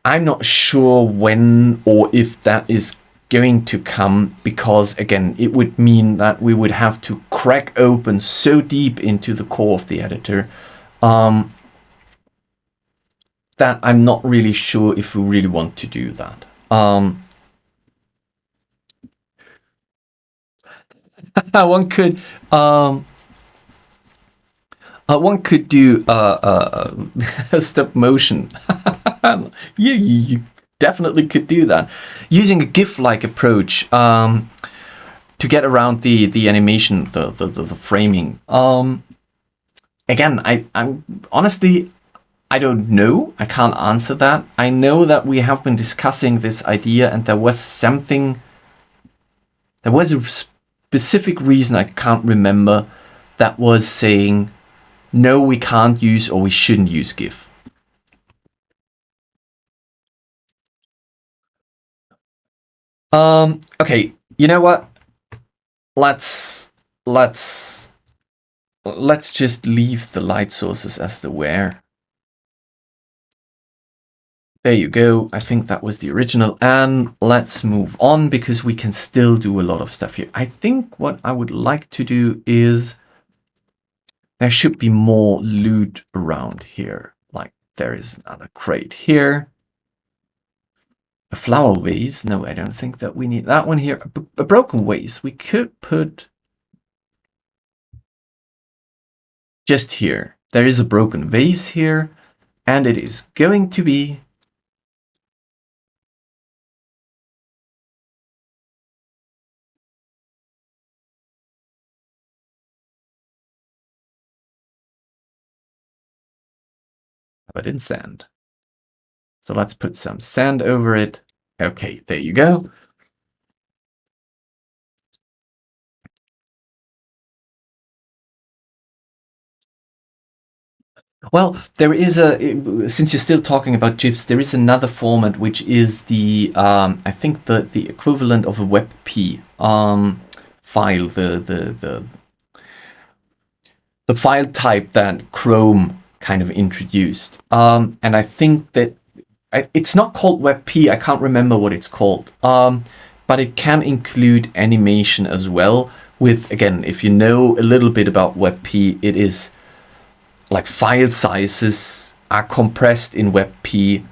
I'm not sure when or if that is going to come, because again, it would mean that we would have to crack open so deep into the core of the editor that I'm not really sure if we really want to do that. One could do stop motion. Yeah, you definitely could do that using a GIF-like approach to get around the animation, the framing. Again, I'm honestly, I don't know. I can't answer that. I know that we have been discussing this idea, and there was a specific reason I can't remember that was saying, no, we can't use or we shouldn't use GIF. Okay, you know what? Let's just leave the light sources as they were. There you go. I think that was the original. And let's move on, because we can still do a lot of stuff here. I think what I would like to do is, there should be more loot around here. Like there is another crate here. A flower vase. No, I don't think that we need that one here. A broken vase. We could put just here. There is a broken vase here, and it is going to be covered in sand. So let's put some sand over it. Okay, there you go. Well, there is since you're still talking about GIFs, there is another format which is the, I think the equivalent of a WebP file, the file type that Chrome kind of introduced. And I think that it's not called WebP, I can't remember what it's called, but it can include animation as well. With, again, if you know a little bit about WebP, it is like file sizes are compressed in WebP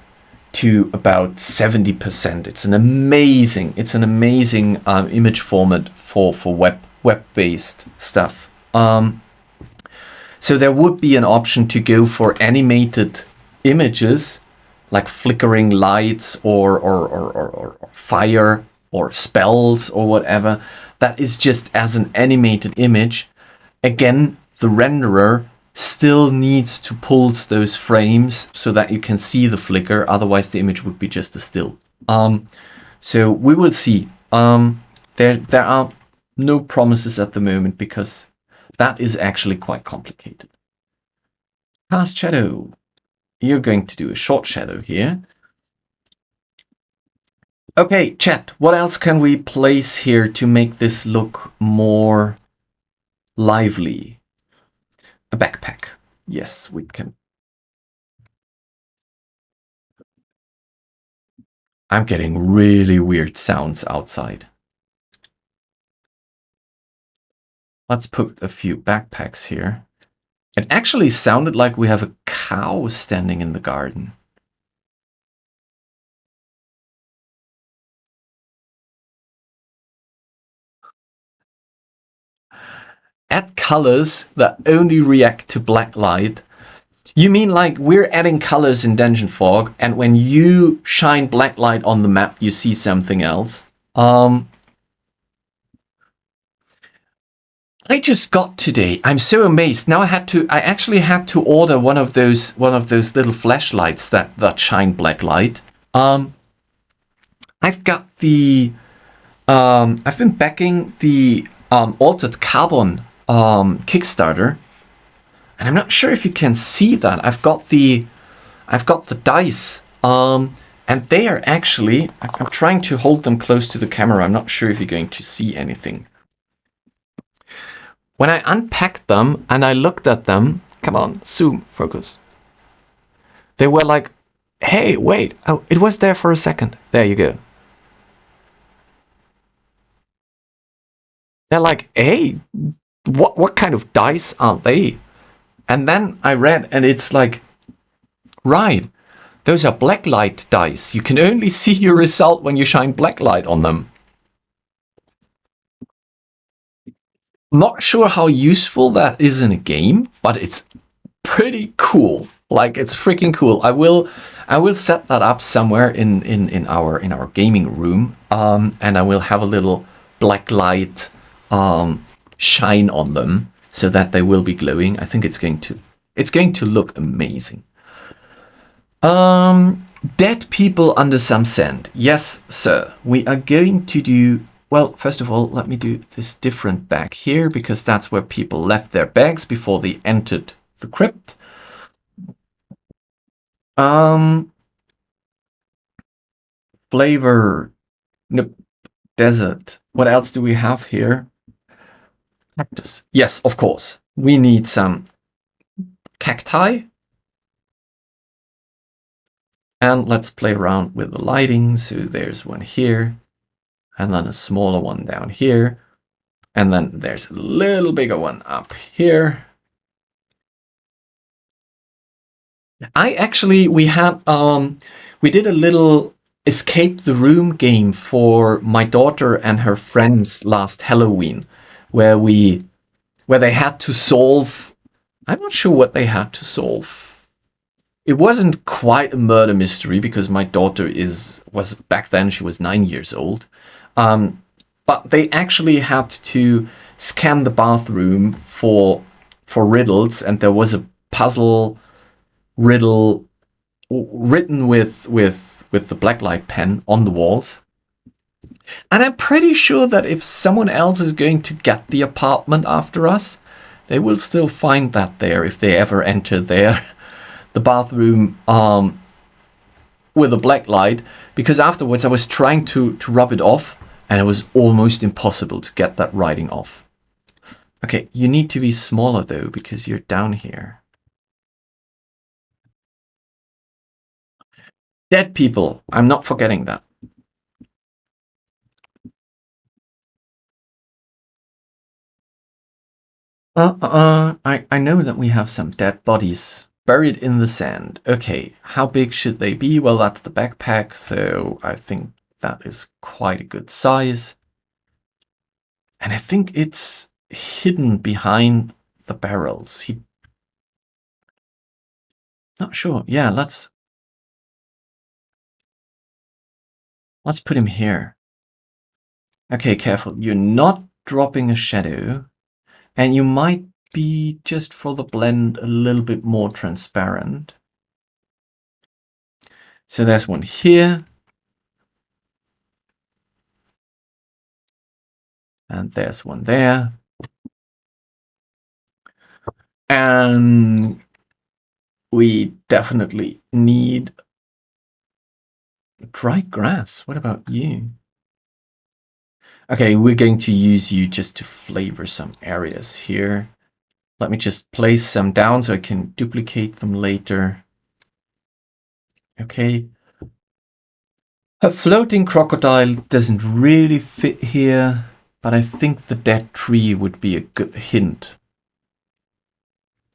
to about 70%. It's an amazing image format for web-based stuff. So there would be an option to go for animated images, like flickering lights or fire or spells or whatever. That is just as an animated image. Again, the renderer still needs to pulse those frames so that you can see the flicker. Otherwise, the image would be just a still. So we will see. There are no promises at the moment, because that is actually quite complicated. Cast shadow. You're going to do a short shadow here. Okay, chat. What else can we place here to make this look more lively? A backpack. Yes, we can. I'm getting really weird sounds outside. Let's put a few backpacks here. It actually sounded like we have a cow standing in the garden. Add colors that only react to black light. You mean like we're adding colors in DungeonFog, and when you shine black light on the map, you see something else? I just got today. I'm so amazed. Now I actually had to order one of those little flashlights that shine black light. I've got the I've been backing the Altered Carbon Kickstarter, and I'm not sure if you can see that. I've got the dice, and they are actually. I'm trying to hold them close to the camera. I'm not sure if you're going to see anything. When I unpacked them and I looked at them, come on, zoom, focus. They were like, hey, wait, oh, it was there for a second. There you go. They're like, hey, what kind of dice are they? And then I read, and it's like, right, those are blacklight dice. You can only see your result when you shine blacklight on them. Not sure how useful that is in a game, but it's pretty cool. Like, it's freaking cool. I will set that up somewhere in our gaming room, and I will have a little black light shine on them so that they will be glowing. I think it's going to look amazing. Dead people under some sand. Yes, sir. We are going to do. Well, first of all, let me do this different bag here, because that's where people left their bags before they entered the crypt. Flavor. Nope. Desert. What else do we have here? Cactus. Yes, of course. We need some cacti. And let's play around with the lighting. So there's one here. And then a smaller one down here. And then there's a little bigger one up here. We did a little escape the room game for my daughter and her friends last Halloween, where they had to solve, I'm not sure what they had to solve. It wasn't quite a murder mystery, because my daughter was back then, she was 9 years old. But they actually had to scan the bathroom for riddles, and there was a puzzle riddle written with the blacklight pen on the walls. And I'm pretty sure that if someone else is going to get the apartment after us, they will still find that there if they ever enter the bathroom with a black light, because afterwards I was trying to rub it off, and it was almost impossible to get that writing off. Okay, you need to be smaller though, because you're down here. Dead people. I'm not forgetting that. I know that we have some dead bodies buried in the sand. Okay, how big should they be? Well, that's the backpack, so I think that is quite a good size. And I think it's hidden behind the barrels. Not sure. Yeah, let's put him here. Okay, careful. You're not dropping a shadow. And you might be, just for the blend, a little bit more transparent. So there's one here. And there's one there. And we definitely need dry grass. What about you? Okay, we're going to use you just to flavor some areas here. Let me just place some down so I can duplicate them later. Okay. A floating crocodile doesn't really fit here, But I think the dead tree would be a good hint.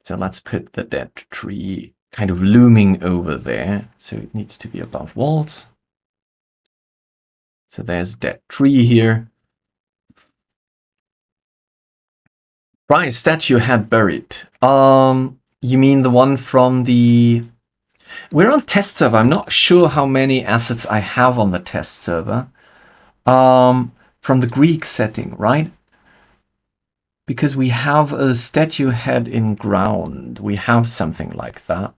So let's put the dead tree kind of looming over there. So it needs to be above walls. So there's a dead tree here. Right, statue head buried. You mean the one from the... We're on test server. I'm not sure how many assets I have on the test server. From the Greek setting, right? Because we have a statue head in ground. We have something like that.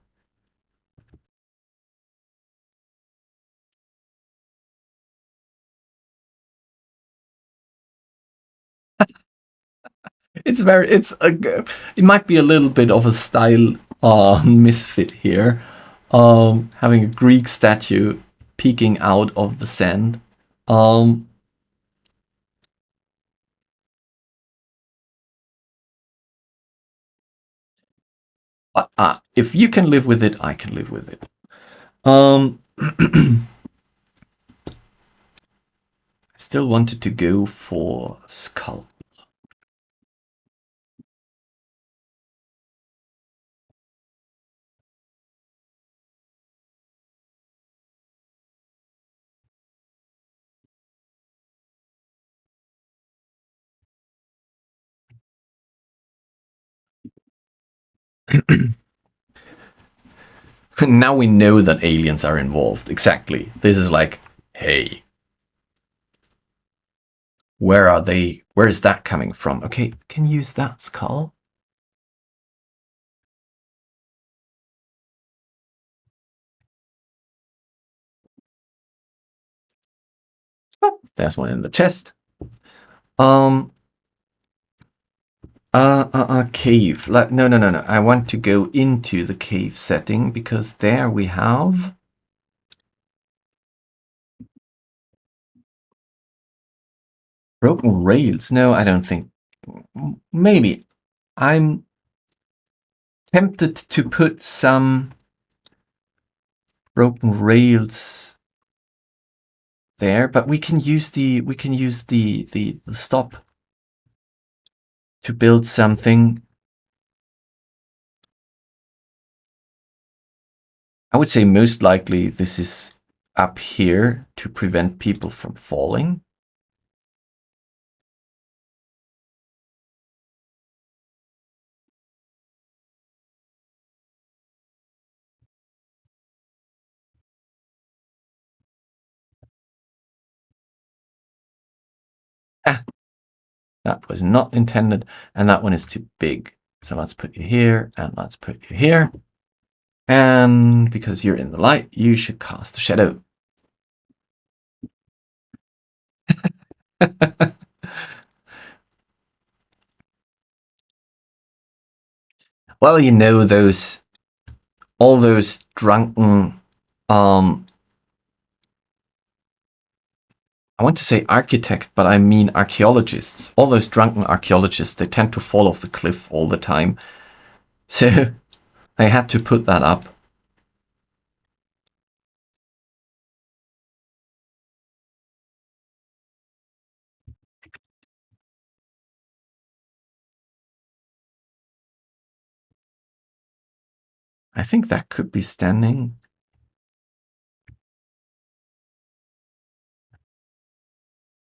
It might be a little bit of a style misfit here. Having a Greek statue peeking out of the sand. But if you can live with it, I can live with it. I still wanted to go for skull. Now we know that aliens are involved. Exactly. This is like, hey, where are they? Where is that coming from? Okay, can use that skull. Oh, there's one in the chest. Cave. No. I want to go into the cave setting because there we have broken rails. No, I don't think. Maybe. I'm tempted to put some broken rails there, but we can use the stop to build something. I would say most likely this is up here to prevent people from falling. That was not intended, and that one is too big. So let's put you here, and let's put you here. And because you're in the light, you should cast a shadow. Well, you know, all those drunken, I want to say architect, but I mean archaeologists. All those drunken archaeologists, they tend to fall off the cliff all the time. So they had to put that up. I think that could be standing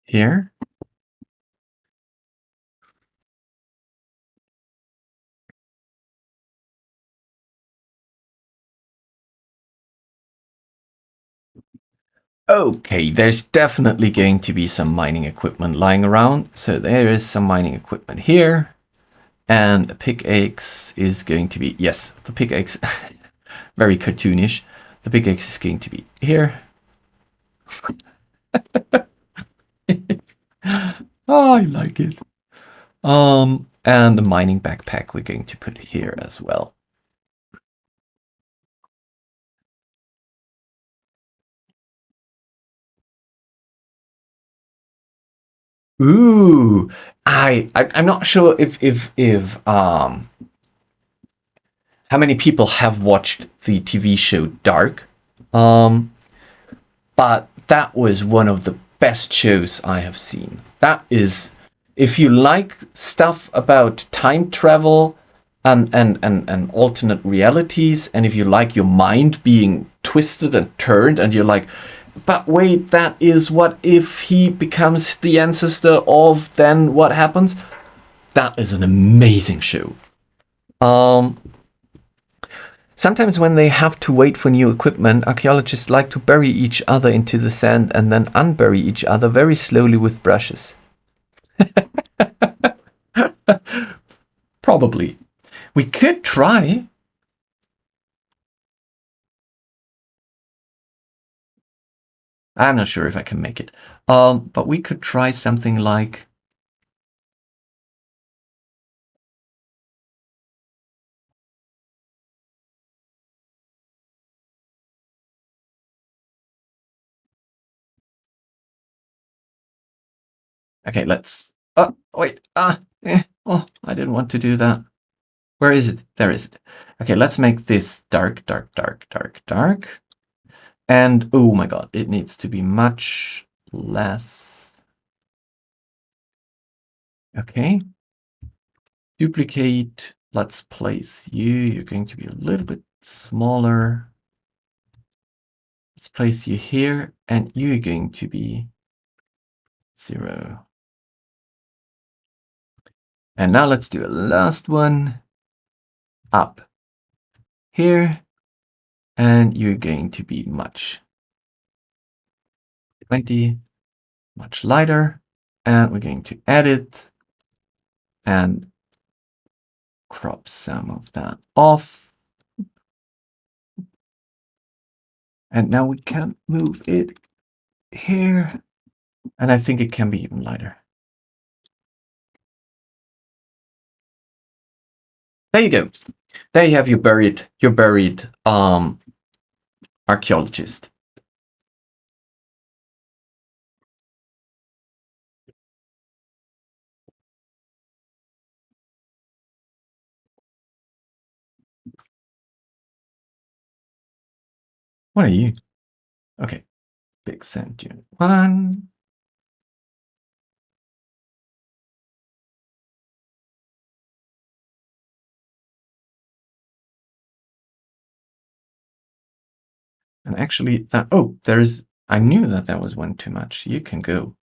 here. Okay, there's definitely going to be some mining equipment lying around. So there is some mining equipment here. And a pickaxe is going to be, yes, the pickaxe, very cartoonish. The pickaxe is going to be here. Oh, I like it. And the mining backpack we're going to put here as well. Ooh, I'm not sure if how many people have watched the TV show Dark, but that was one of the best shows I have seen. That is If you like stuff about time travel and alternate realities, and if you like your mind being twisted and turned, and you're like, but wait, that is what if he becomes the ancestor of, then what happens? That is an amazing show. Sometimes when they have to wait for new equipment, archaeologists like to bury each other into the sand and then unbury each other very slowly with brushes. Probably. We could try. I'm not sure if I can make it. But we could try something like... Okay, let's... Oh, wait. Oh, I didn't want to do that. Where is it? There is it. Okay, let's make this dark, dark, dark, dark, dark. And, oh my god, it needs to be much less. Okay. Duplicate. Let's place you. You're going to be a little bit smaller. Let's place you here, and you're going to be 0. And now let's do a last one. Up here, and you're going to be much 20, much lighter, and we're going to edit and crop some of that off. And now we can move it here, and I think it can be even lighter. There you go. There you have your buried archaeologist. What are you? Okay, big sand dune 1. And actually that, oh, there's, I knew that that was one too much. You can go.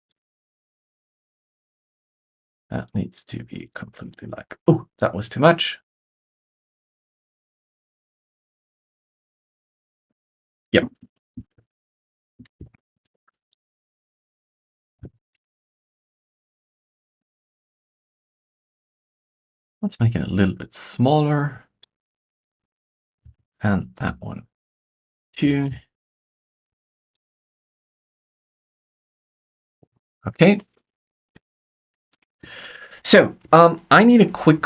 That needs to be completely like, oh, that was too much. Yep. Let's make it a little bit smaller. And that one too. Okay. So I need a quick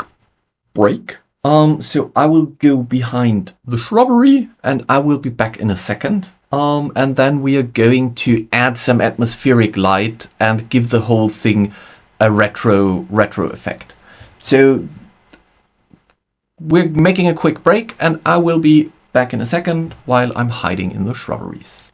break. So I will go behind the shrubbery and I will be back in a second. And then we are going to add some atmospheric light and give the whole thing a retro effect. So we're making a quick break and I will be back in a second while I'm hiding in the shrubberies.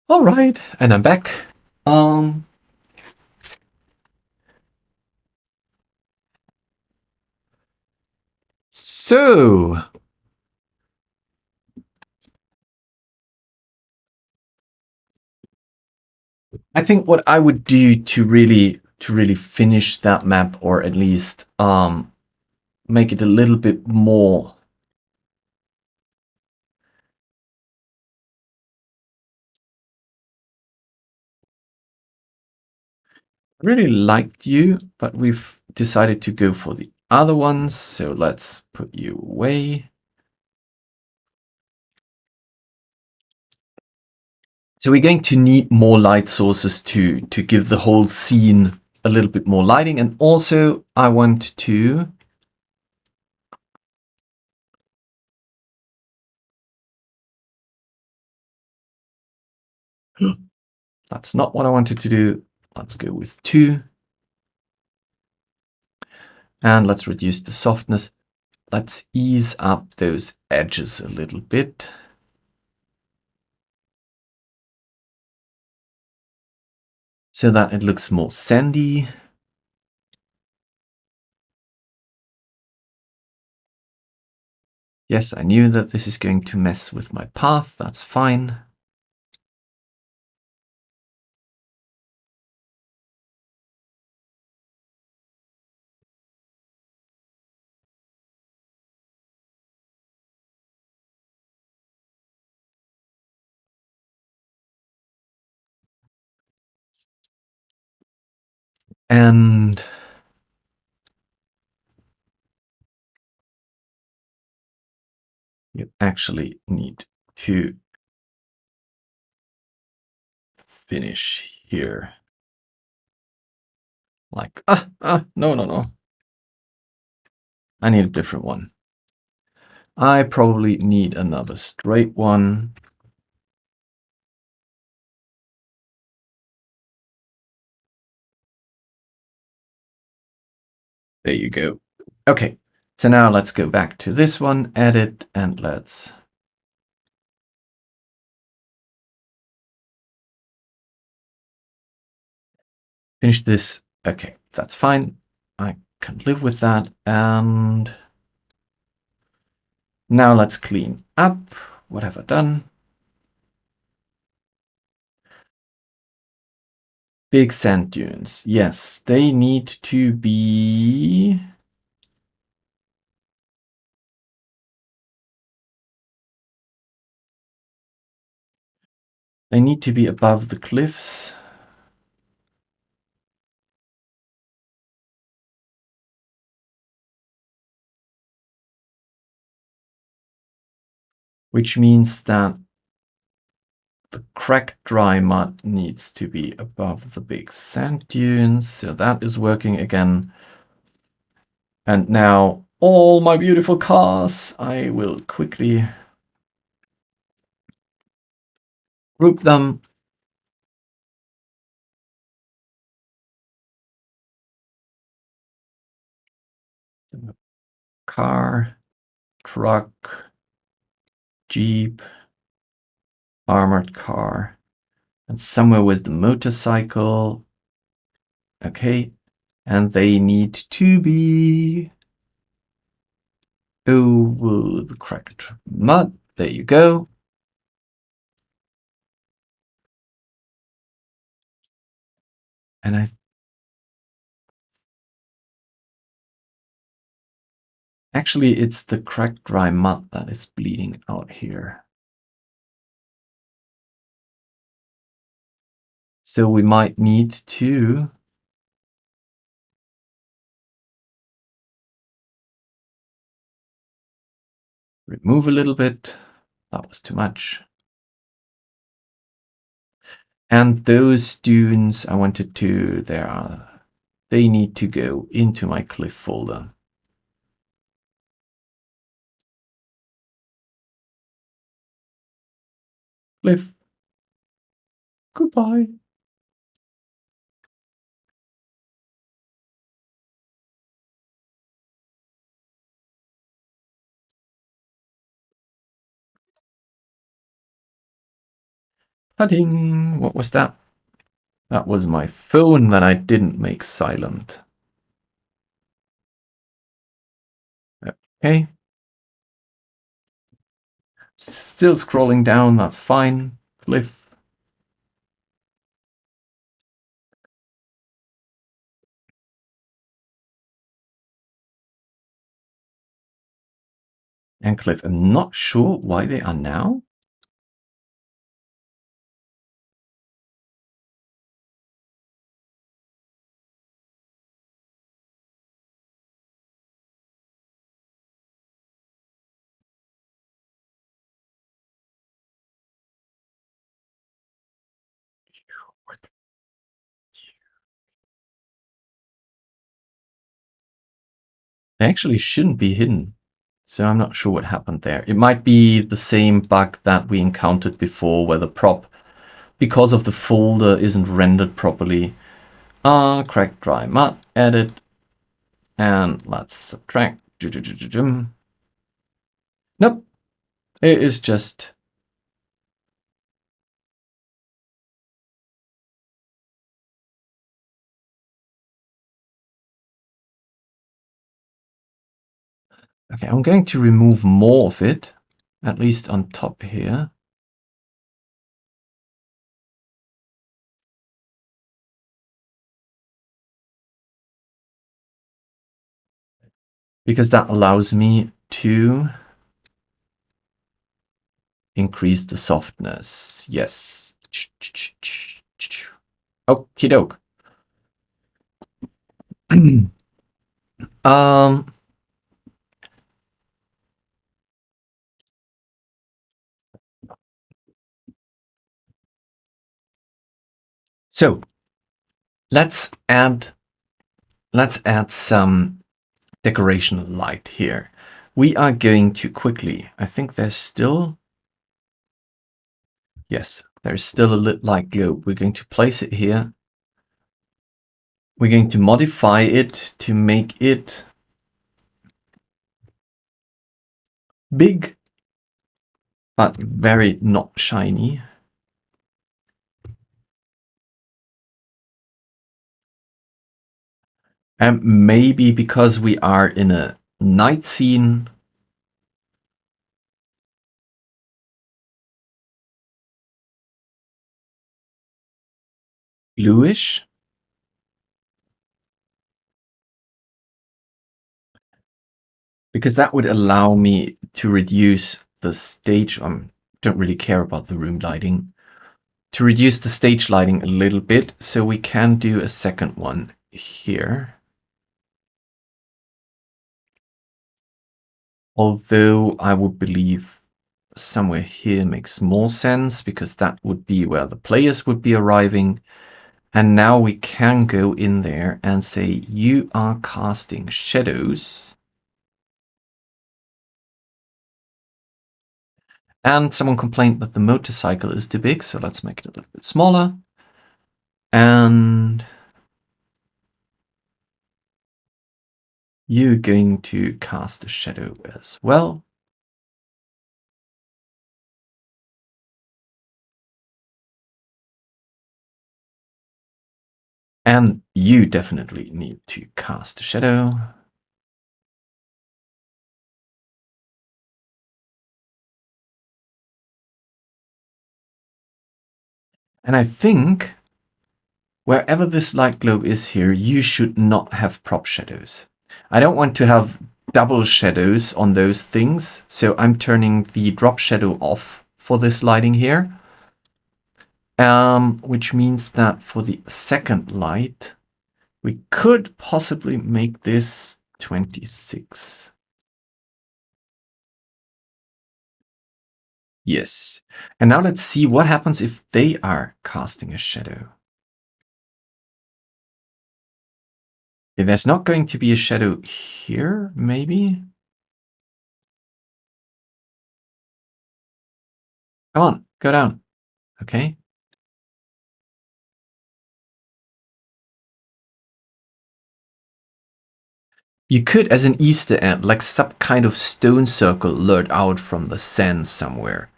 All right, and I'm back. So I think what I would do to really finish that map, or at least make it a little bit more really liked you, but we've decided to go for the other ones. So let's put you away. So we're going to need more light sources to give the whole scene a little bit more lighting. And also I want to that's not what I wanted to do. Let's go with 2. And let's reduce the softness. Let's ease up those edges a little bit. So that it looks more sandy. Yes, I knew that this is going to mess with my path. That's fine. And you actually need to finish here. Like, no. I need a different one. I probably need another straight one. There you go. Okay, so now let's go back to this one, edit, and let's finish this. Okay, that's fine. I can live with that. And now let's clean up. What have I done? Big sand dunes. Yes, they need to be... They need to be above the cliffs. Which means that the cracked dry mud needs to be above the big sand dunes. So that is working again. And now all my beautiful cars, I will quickly group them. Car, truck, Jeep, armored car, and somewhere with the motorcycle. Okay, and they need to be over the cracked mud. There you go. And actually, it's the cracked dry mud that is bleeding out here. So we might need to remove a little bit. That was too much. And those dunes I wanted to, they need to go into my cliff folder. Cliff. Goodbye. Cutting. What was that? That was my phone that I didn't make silent. Okay. Still scrolling down, that's fine. Cliff. And Cliff. I'm not sure why they are now. They actually shouldn't be hidden. So I'm not sure what happened there. It might be the same bug that we encountered before where the prop, because of the folder, isn't rendered properly. Crack dry mud, edit, and let's subtract. Nope, it is just... Okay, I'm going to remove more of it, at least on top here. Because that allows me to increase the softness. Yes. Okie doke. So let's add some decorational light here. We are going to quickly, I think there's still, yes, there's still a lit light globe. We're going to place it here. We're going to modify it to make it big, but very not shiny. And maybe because we are in a night scene, bluish. Because that would allow me to reduce the stage. Don't really care about the room lighting. To reduce the stage lighting a little bit, so we can do a second one here. Although I would believe somewhere here makes more sense, because that would be where the players would be arriving. And now we can go in there and say, you are casting shadows. And someone complained that the motorcycle is too big, so let's make it a little bit smaller. And you're going to cast a shadow as well. And you definitely need to cast a shadow. And I think wherever this light globe is here, you should not have prop shadows. I don't want to have double shadows on those things, so I'm turning the drop shadow off for this lighting here. Which means that for the second light, we could possibly make this 26. Yes. And now let's see what happens if they are casting a shadow. Okay, there's not going to be a shadow here, maybe? Come on, go down. Okay. You could, as an Easter egg, like some kind of stone circle lured out from the sand somewhere.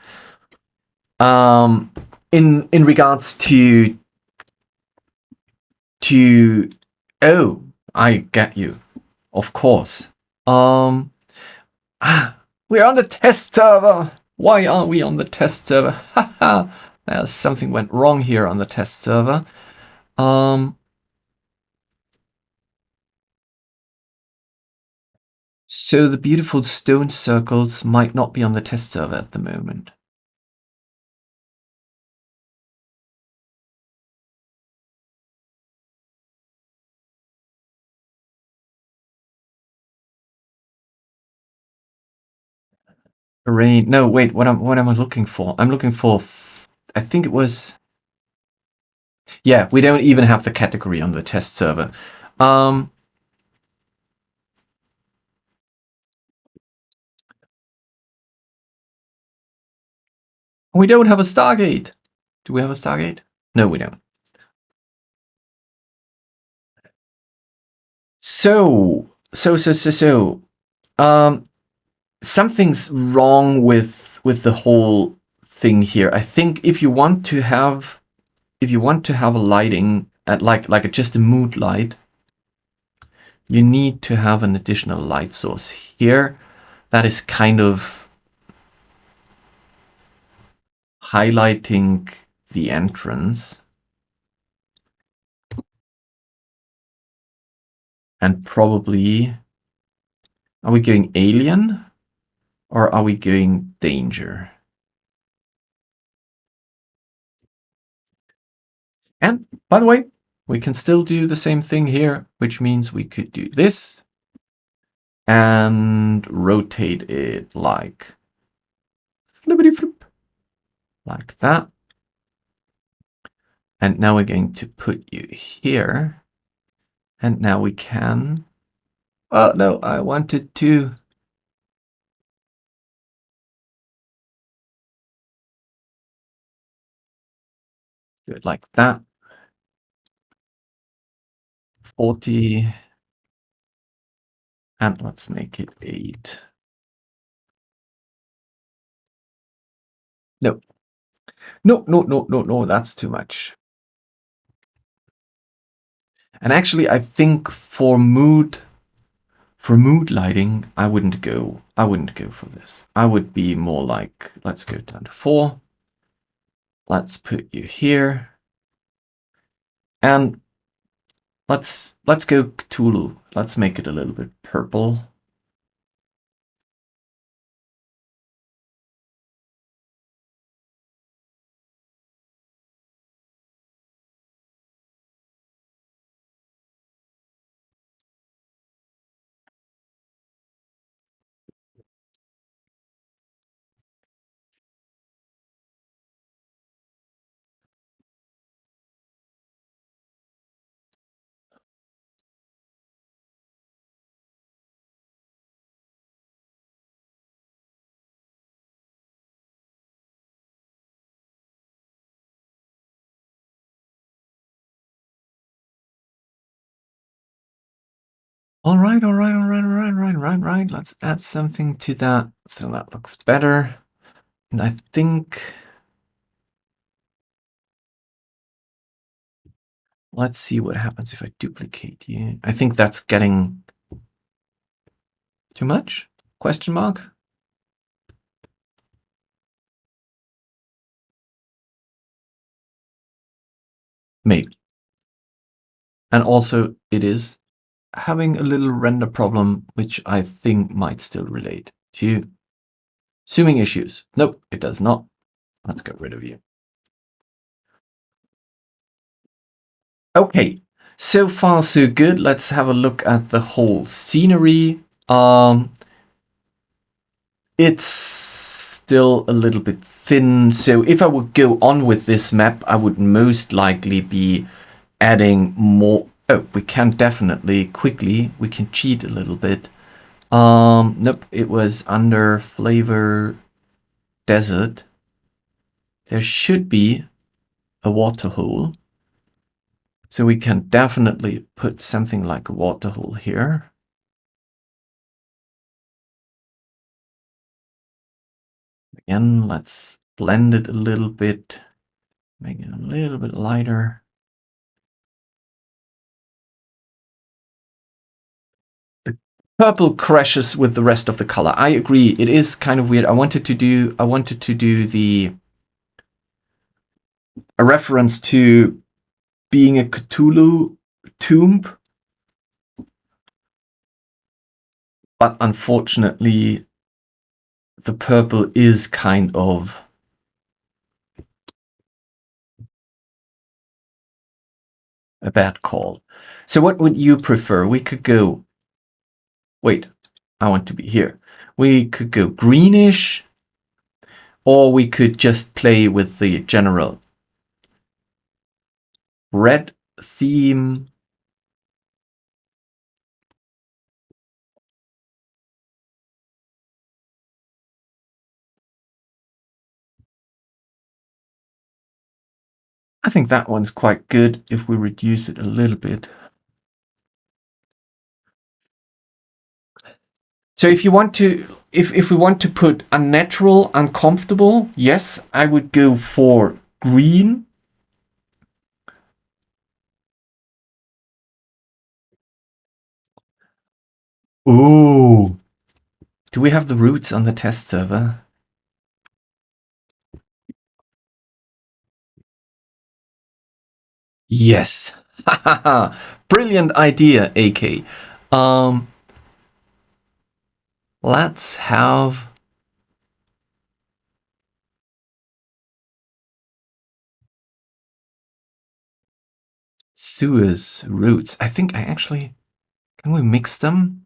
in regards to oh, I get you, of course. We're on the test server. Why are we on the test server? Haha, something went wrong here on the test server. So the beautiful stone circles might not be on the test server at the moment. Rain. No, wait. What am I looking for? I'm looking for. I think it was. Yeah, we don't even have the category on the test server. We don't have a Stargate. Do we have a Stargate? No, we don't. So, something's wrong with the whole thing here. I think if you want to have a lighting at like just a mood light, you need to have an additional light source here that is kind of highlighting the entrance. And probably, are we going alien or are we going danger? And by the way, we can still do the same thing here, which means we could do this and rotate it like flippity flip, like that. And now we're going to put you here. And now we can, oh no, I wanted to. Do it like that. 40. And let's make it 8. No. No, that's too much. And actually, I think for mood lighting, I wouldn't go for this. I would be more like, let's go down to 4. Let's put you here. And let's go Cthulhu. Let's make it a little bit purple. All right. Let's add something to that so that looks better. And I think, let's see what happens if I duplicate you. I think that's getting too much? Question mark? Maybe. And also it is having a little render problem, which I think might still relate to zooming issues. Nope, it does not. Let's get rid of you. Okay, so far so good. Let's have a look at the whole scenery. It's still a little bit thin. So if I would go on with this map, I would most likely be adding more. Oh, we can definitely quickly, we can cheat a little bit. Nope, it was under flavor desert. There should be a water hole. So we can definitely put something like a water hole here. Again, let's blend it a little bit. Make it a little bit lighter. The purple crashes with the rest of the color. I agree. It is kind of weird. I wanted to do a reference to being a Cthulhu tomb, but unfortunately the purple is kind of a bad call. So what would you prefer? We could go, wait, I want to be here. We could go greenish, or we could just play with the general red theme. I think that one's quite good if we reduce it a little bit. So if you want to, if we want to put unnatural, uncomfortable, yes, I would go for green. Ooh. Do we have the roots on the test server? Yes. Brilliant idea, AK. Let's have Suez roots. I think I actually, can we mix them?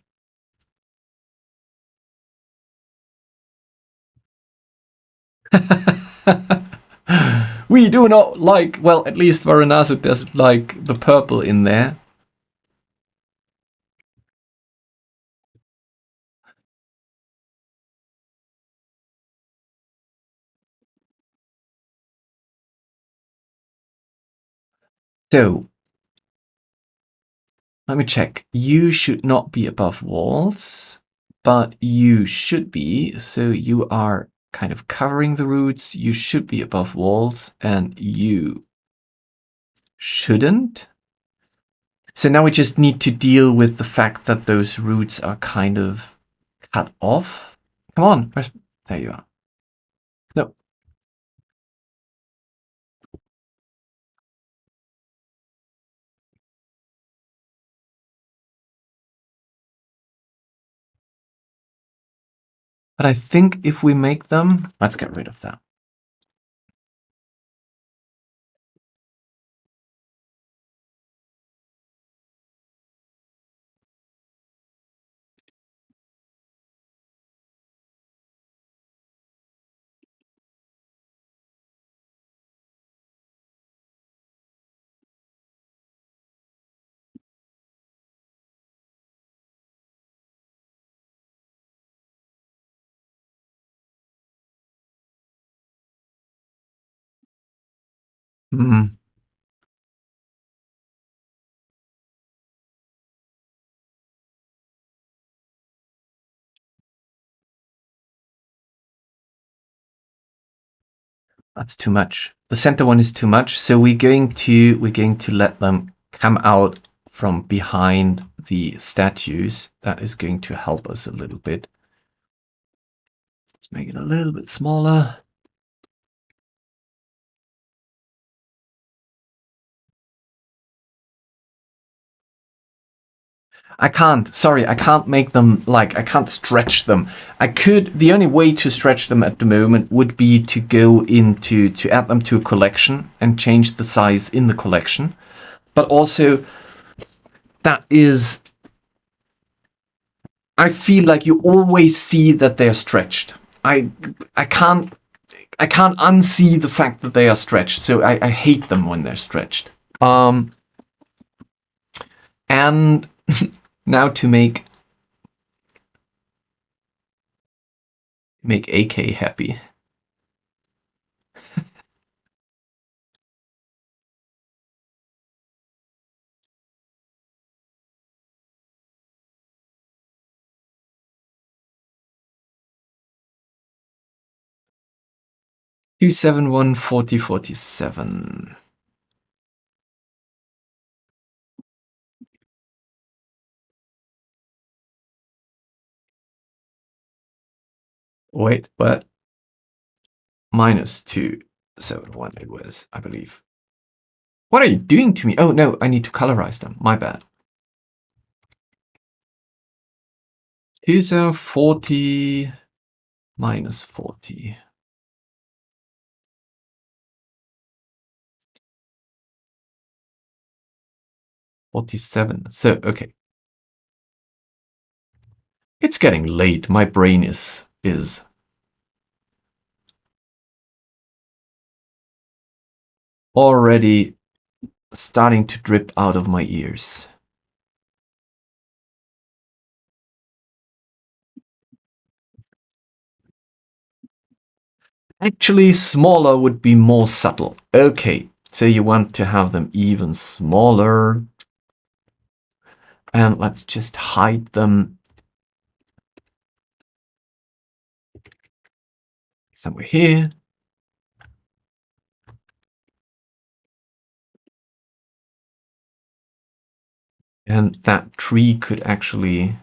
We do not like, well, at least Varanasi doesn't like the purple in there. So, let me check. You should not be above walls, but you should be. So you are kind of covering the roots. You should be above walls, and you shouldn't. So now we just need to deal with the fact that those roots are kind of cut off. Come on, there you are. No. But I think if we make them, let's get rid of that. Hmm. That's too much. The center one is too much, so we're going to let them come out from behind the statues. That is going to help us a little bit. Let's make it a little bit smaller. I can't make them, like, I can't stretch them. The only way to stretch them at the moment would be to go to add them to a collection and change the size in the collection. But also, I feel like you always see that they're stretched. I can't unsee the fact that they are stretched, so I hate them when they're stretched. And now to make AK happy. 271 40 47. Wait, what? Minus 271 it was, I believe. What are you doing to me? Oh no, I need to colorize them. My bad. 240 minus 40. 47. So, okay. It's getting late. My brain is already starting to drip out of my ears. Actually, smaller would be more subtle. Okay, so you want to have them even smaller. And let's just hide them somewhere here. And that tree could actually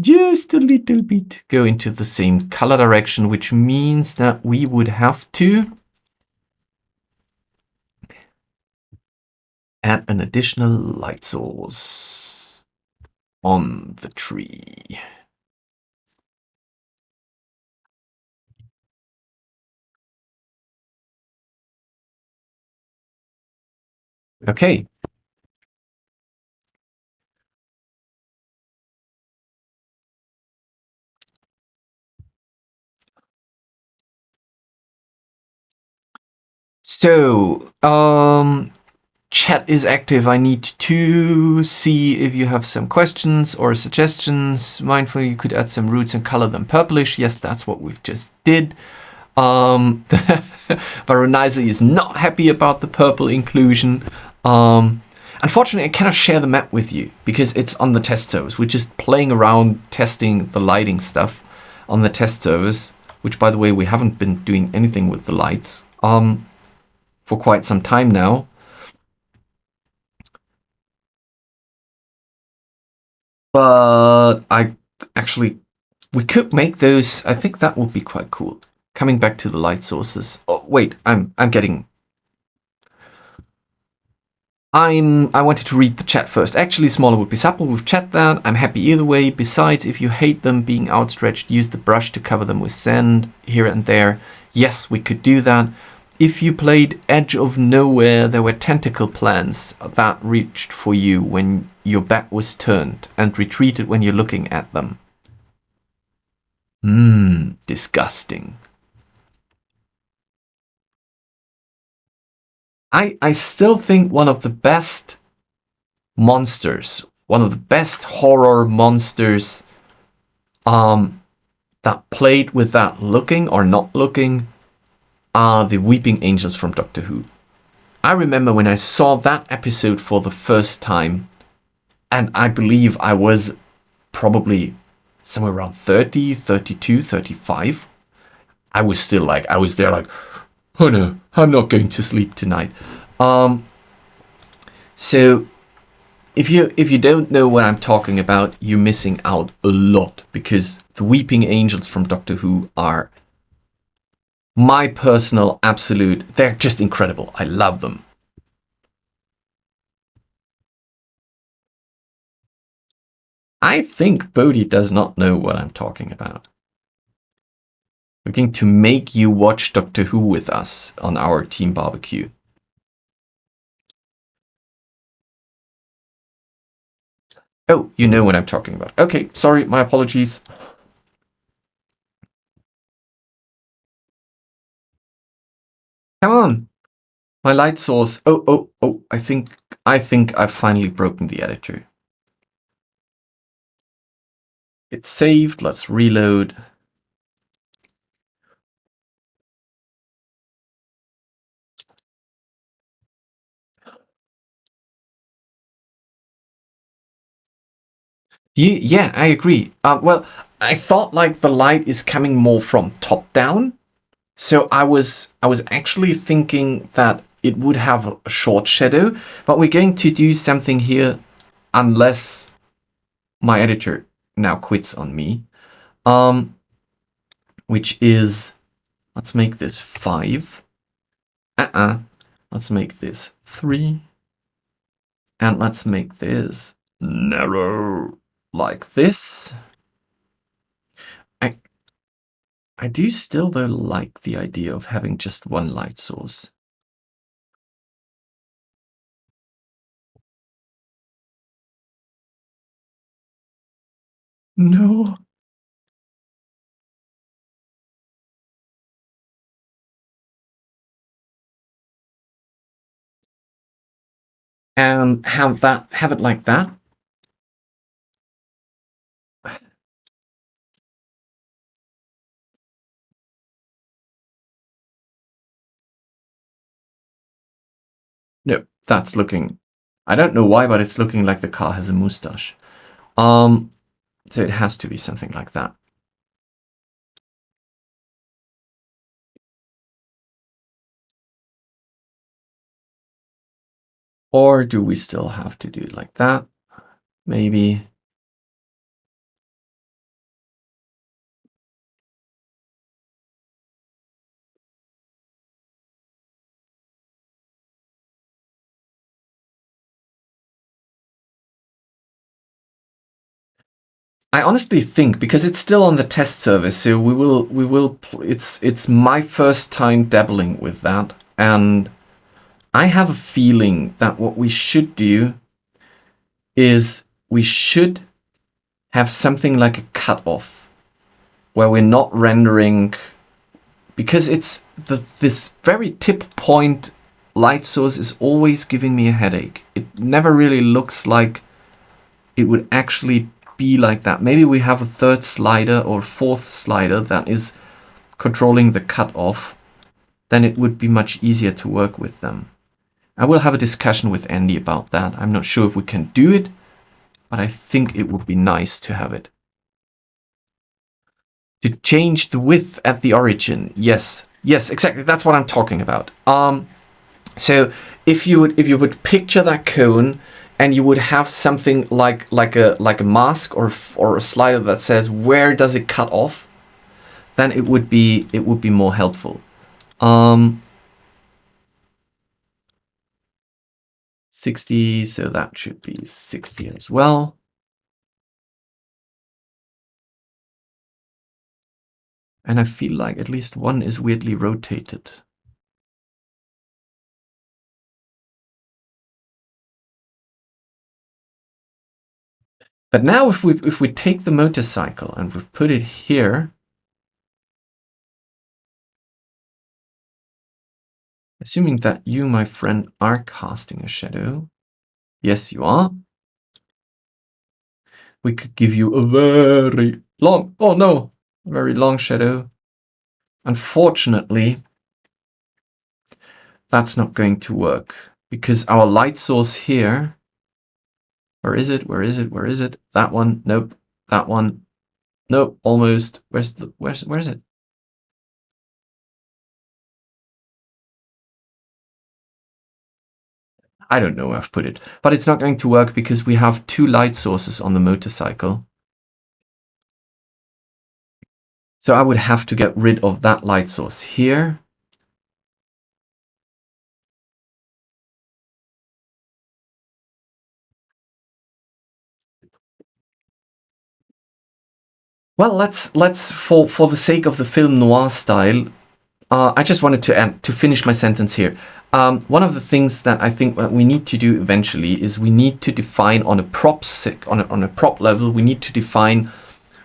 just a little bit go into the same color direction, which means that we would have to add an additional light source on the tree. Okay. So, chat is active. I need to see if you have some questions or suggestions. Mindful, you could add some roots and color them purplish. Yes, that's what we've just did. Varonizer is not happy about the purple inclusion. Unfortunately, I cannot share the map with you because it's on the test service. We're just playing around testing the lighting stuff on the test service, which, by the way, we haven't been doing anything with the lights for quite some time now. But we could make those. I think that would be quite cool. Coming back to the light sources. Oh, wait, I wanted to read the chat first. Actually, smaller would be supple. We've chat that. I'm happy either way. Besides, if you hate them being outstretched, use the brush to cover them with sand here and there. Yes, we could do that. If you played Edge of Nowhere, there were tentacle plants that reached for you when your back was turned and retreated when you're looking at them. Disgusting. I still think one of the best monsters, one of the best horror monsters that played with that looking or not looking are the Weeping Angels from Doctor Who. I remember when I saw that episode for the first time, and I believe I was probably somewhere around 30, 32, 35. I was there like, oh no, I'm not going to sleep tonight. So if you don't know what I'm talking about, you're missing out a lot, because the Weeping Angels from Doctor Who are my personal absolute, they're just incredible. I love them. I think Bodhi does not know what I'm talking about. We're going to make you watch Doctor Who with us on our team barbecue. Oh, you know what I'm talking about. Okay, sorry, my apologies. Come on. My light source. Oh, I think I've finally broken the editor. It's saved. Let's reload. Yeah, I agree. Well, I thought like the light is coming more from top down. So I was actually thinking that it would have a short shadow, but we're going to do something here unless my editor now quits on me. Which is, let's make this 5. Let's make this 3. And let's make this narrow like this. I do still though like the idea of having just one light source. No. And have it like that. No, that's looking, I don't know why, but it's looking like the car has a mustache. So it has to be something like that. Or do we still have to do it like that? Maybe. I honestly think, because it's still on the test server, so it's my first time dabbling with that, and I have a feeling that what we should do is we should have something like a cutoff where we're not rendering, because it's this very tip point light source is always giving me a headache. It never really looks like it would actually be like that. Maybe we have a third slider or fourth slider that is controlling the cutoff, then it would be much easier to work with them. I will have a discussion with Andy about that. I'm not sure if we can do it, but I think it would be nice to have it. To change the width at the origin. Yes, exactly. That's what I'm talking about. So if you would picture that cone, and you would have something like a mask or a slider that says where does it cut off, then it would be more helpful. 60, so that should be 60 as well. And I feel like at least one is weirdly rotated. But now if we take the motorcycle and we put it here, assuming that you, my friend, are casting a shadow. Yes, you are. We could give you a very long, oh no, very long shadow. Unfortunately, that's not going to work because our light source here, where is it? That one, nope. That one, nope, almost. Where's it? I don't know where I've put it, but it's not going to work because we have 2 light sources on the motorcycle. So I would have to get rid of that light source here. Well, let's for the sake of the film noir style, I just wanted to finish my sentence here. One of the things that I think that we need to do eventually is we need to define on a prop level, we need to define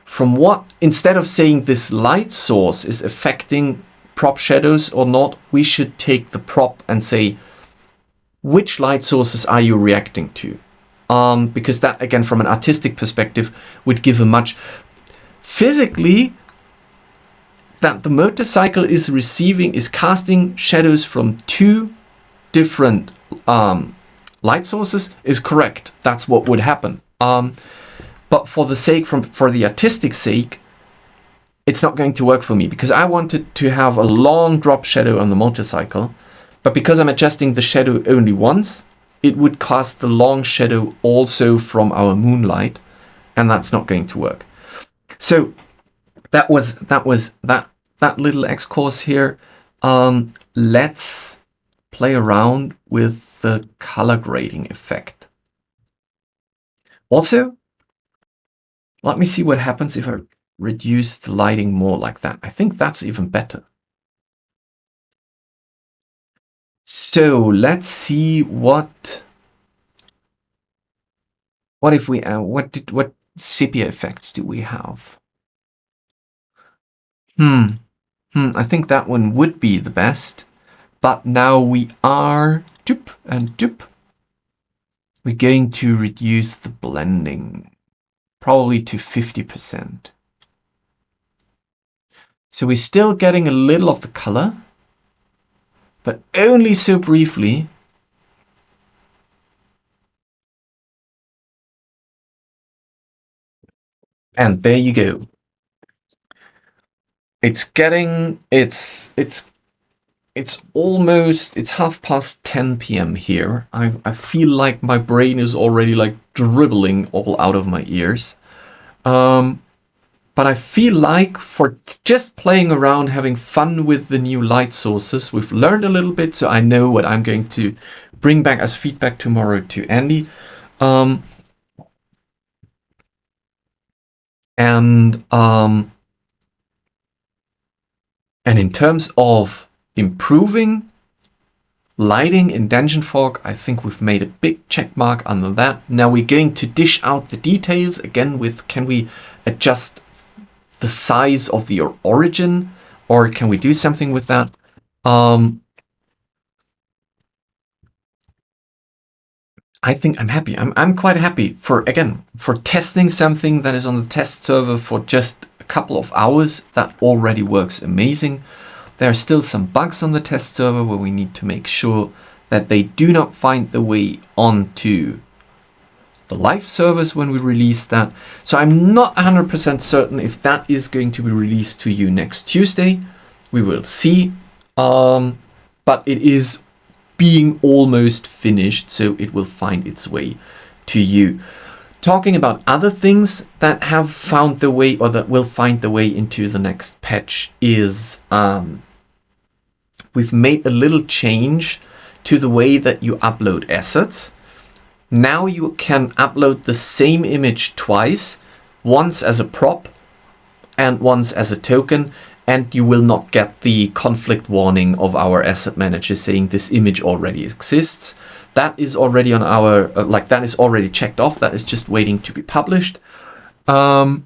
from what, instead of saying this light source is affecting prop shadows or not, we should take the prop and say, which light sources are you reacting to? Because that, again, from an artistic perspective, would give a much... Physically, that the motorcycle is casting shadows from 2 different light sources is correct. That's what would happen. but for the artistic sake, it's not going to work for me, because I wanted to have a long drop shadow on the motorcycle, but because I'm adjusting the shadow only once, it would cast the long shadow also from our moonlight, and that's not going to work. So that was that little X-course here. Let's play around with the color grading effect. Also, let me see what happens if I reduce the lighting more like that. I think that's even better. So let's see what if we what sepia effects do we have? I think that one would be the best. But now we are doop and doop. We're going to reduce the blending probably to 50%. So we're still getting a little of the color, but only so briefly. And there you go. It's 10:30 p.m. here. I feel like my brain is already like dribbling all out of my ears. But I feel like for just playing around, having fun with the new light sources, we've learned a little bit, so I know what I'm going to bring back as feedback tomorrow to Andy. And in terms of improving lighting in DungeonFog, I think we've made a big check mark under that. Now we're going to dish out the details again with, can we adjust the size of the origin, or can we do something with that? I think I'm happy. I'm quite happy for testing something that is on the test server for just a couple of hours. That already works amazing. There are still some bugs on the test server where we need to make sure that they do not find the way onto the live servers when we release that. So I'm not 100% certain if that is going to be released to you next Tuesday. We will see. But it is being almost finished, so it will find its way to you. Talking about other things that have found the way, or that will find the way into the next patch, is we've made a little change to the way that you upload assets. Now you can upload the same image twice, once as a prop and once as a token, and you will not get the conflict warning of our asset manager saying this image already exists. That is already on our, that is already checked off. That is just waiting to be published. And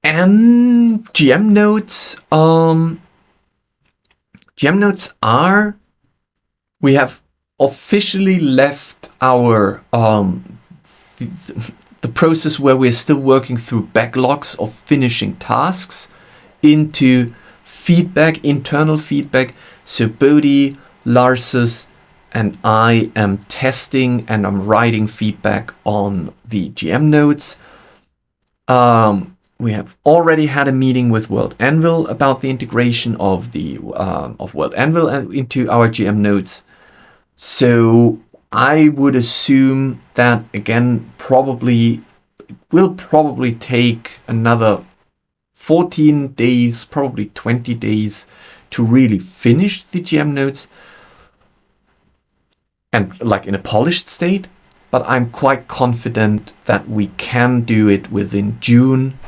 GM notes. GM notes are, we have officially left our the process where we're still working through backlogs of finishing tasks into feedback, internal feedback. So Bodhi, Larsus, and I am testing and I'm writing feedback on the GM notes. We have already had a meeting with World Anvil about the integration of the of World Anvil into our GM notes. So I would assume that again will probably take another 14 days, probably 20 days to really finish the GM notes and like in a polished state. But I'm quite confident that we can do it within June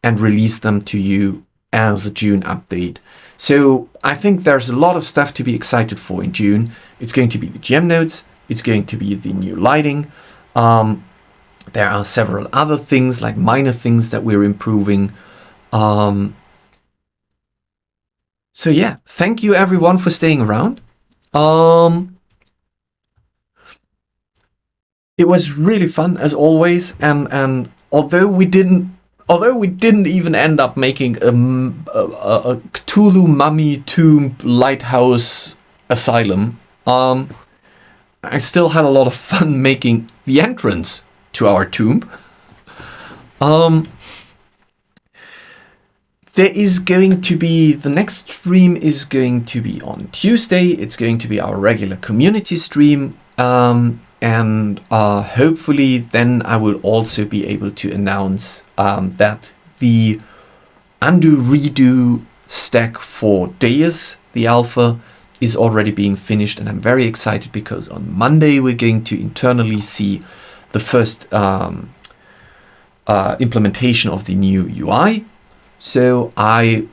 and release them to you as a June update. So I think there's a lot of stuff to be excited for in June. It's going to be the GM notes. It's going to be the new lighting. There are several other things, like minor things that we're improving. So yeah, thank you everyone for staying around. It was really fun as always, and although we didn't even end up making a Cthulhu mummy tomb lighthouse asylum, I still had a lot of fun making the entrance to our tomb. There is going to be, the next stream is going to be on Tuesday. It's going to be our regular community stream. And hopefully then I will also be able to announce that the undo redo stack for Deus, the alpha, is already being finished. And I'm very excited because on Monday we're going to internally see the first implementation of the new UI. So I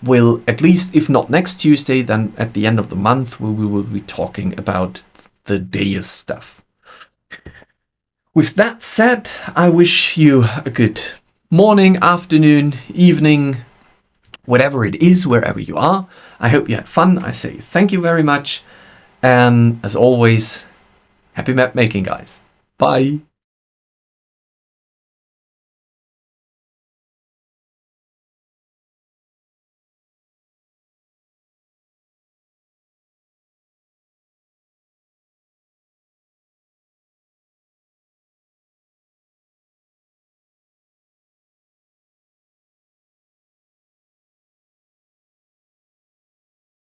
will, at least if not next Tuesday, then at the end of the month, we will be talking about the Deus stuff. With that said, I wish you a good morning, afternoon, evening, whatever it is, wherever you are. I hope you had fun. I say thank you very much. And as always, happy map making, guys. Bye.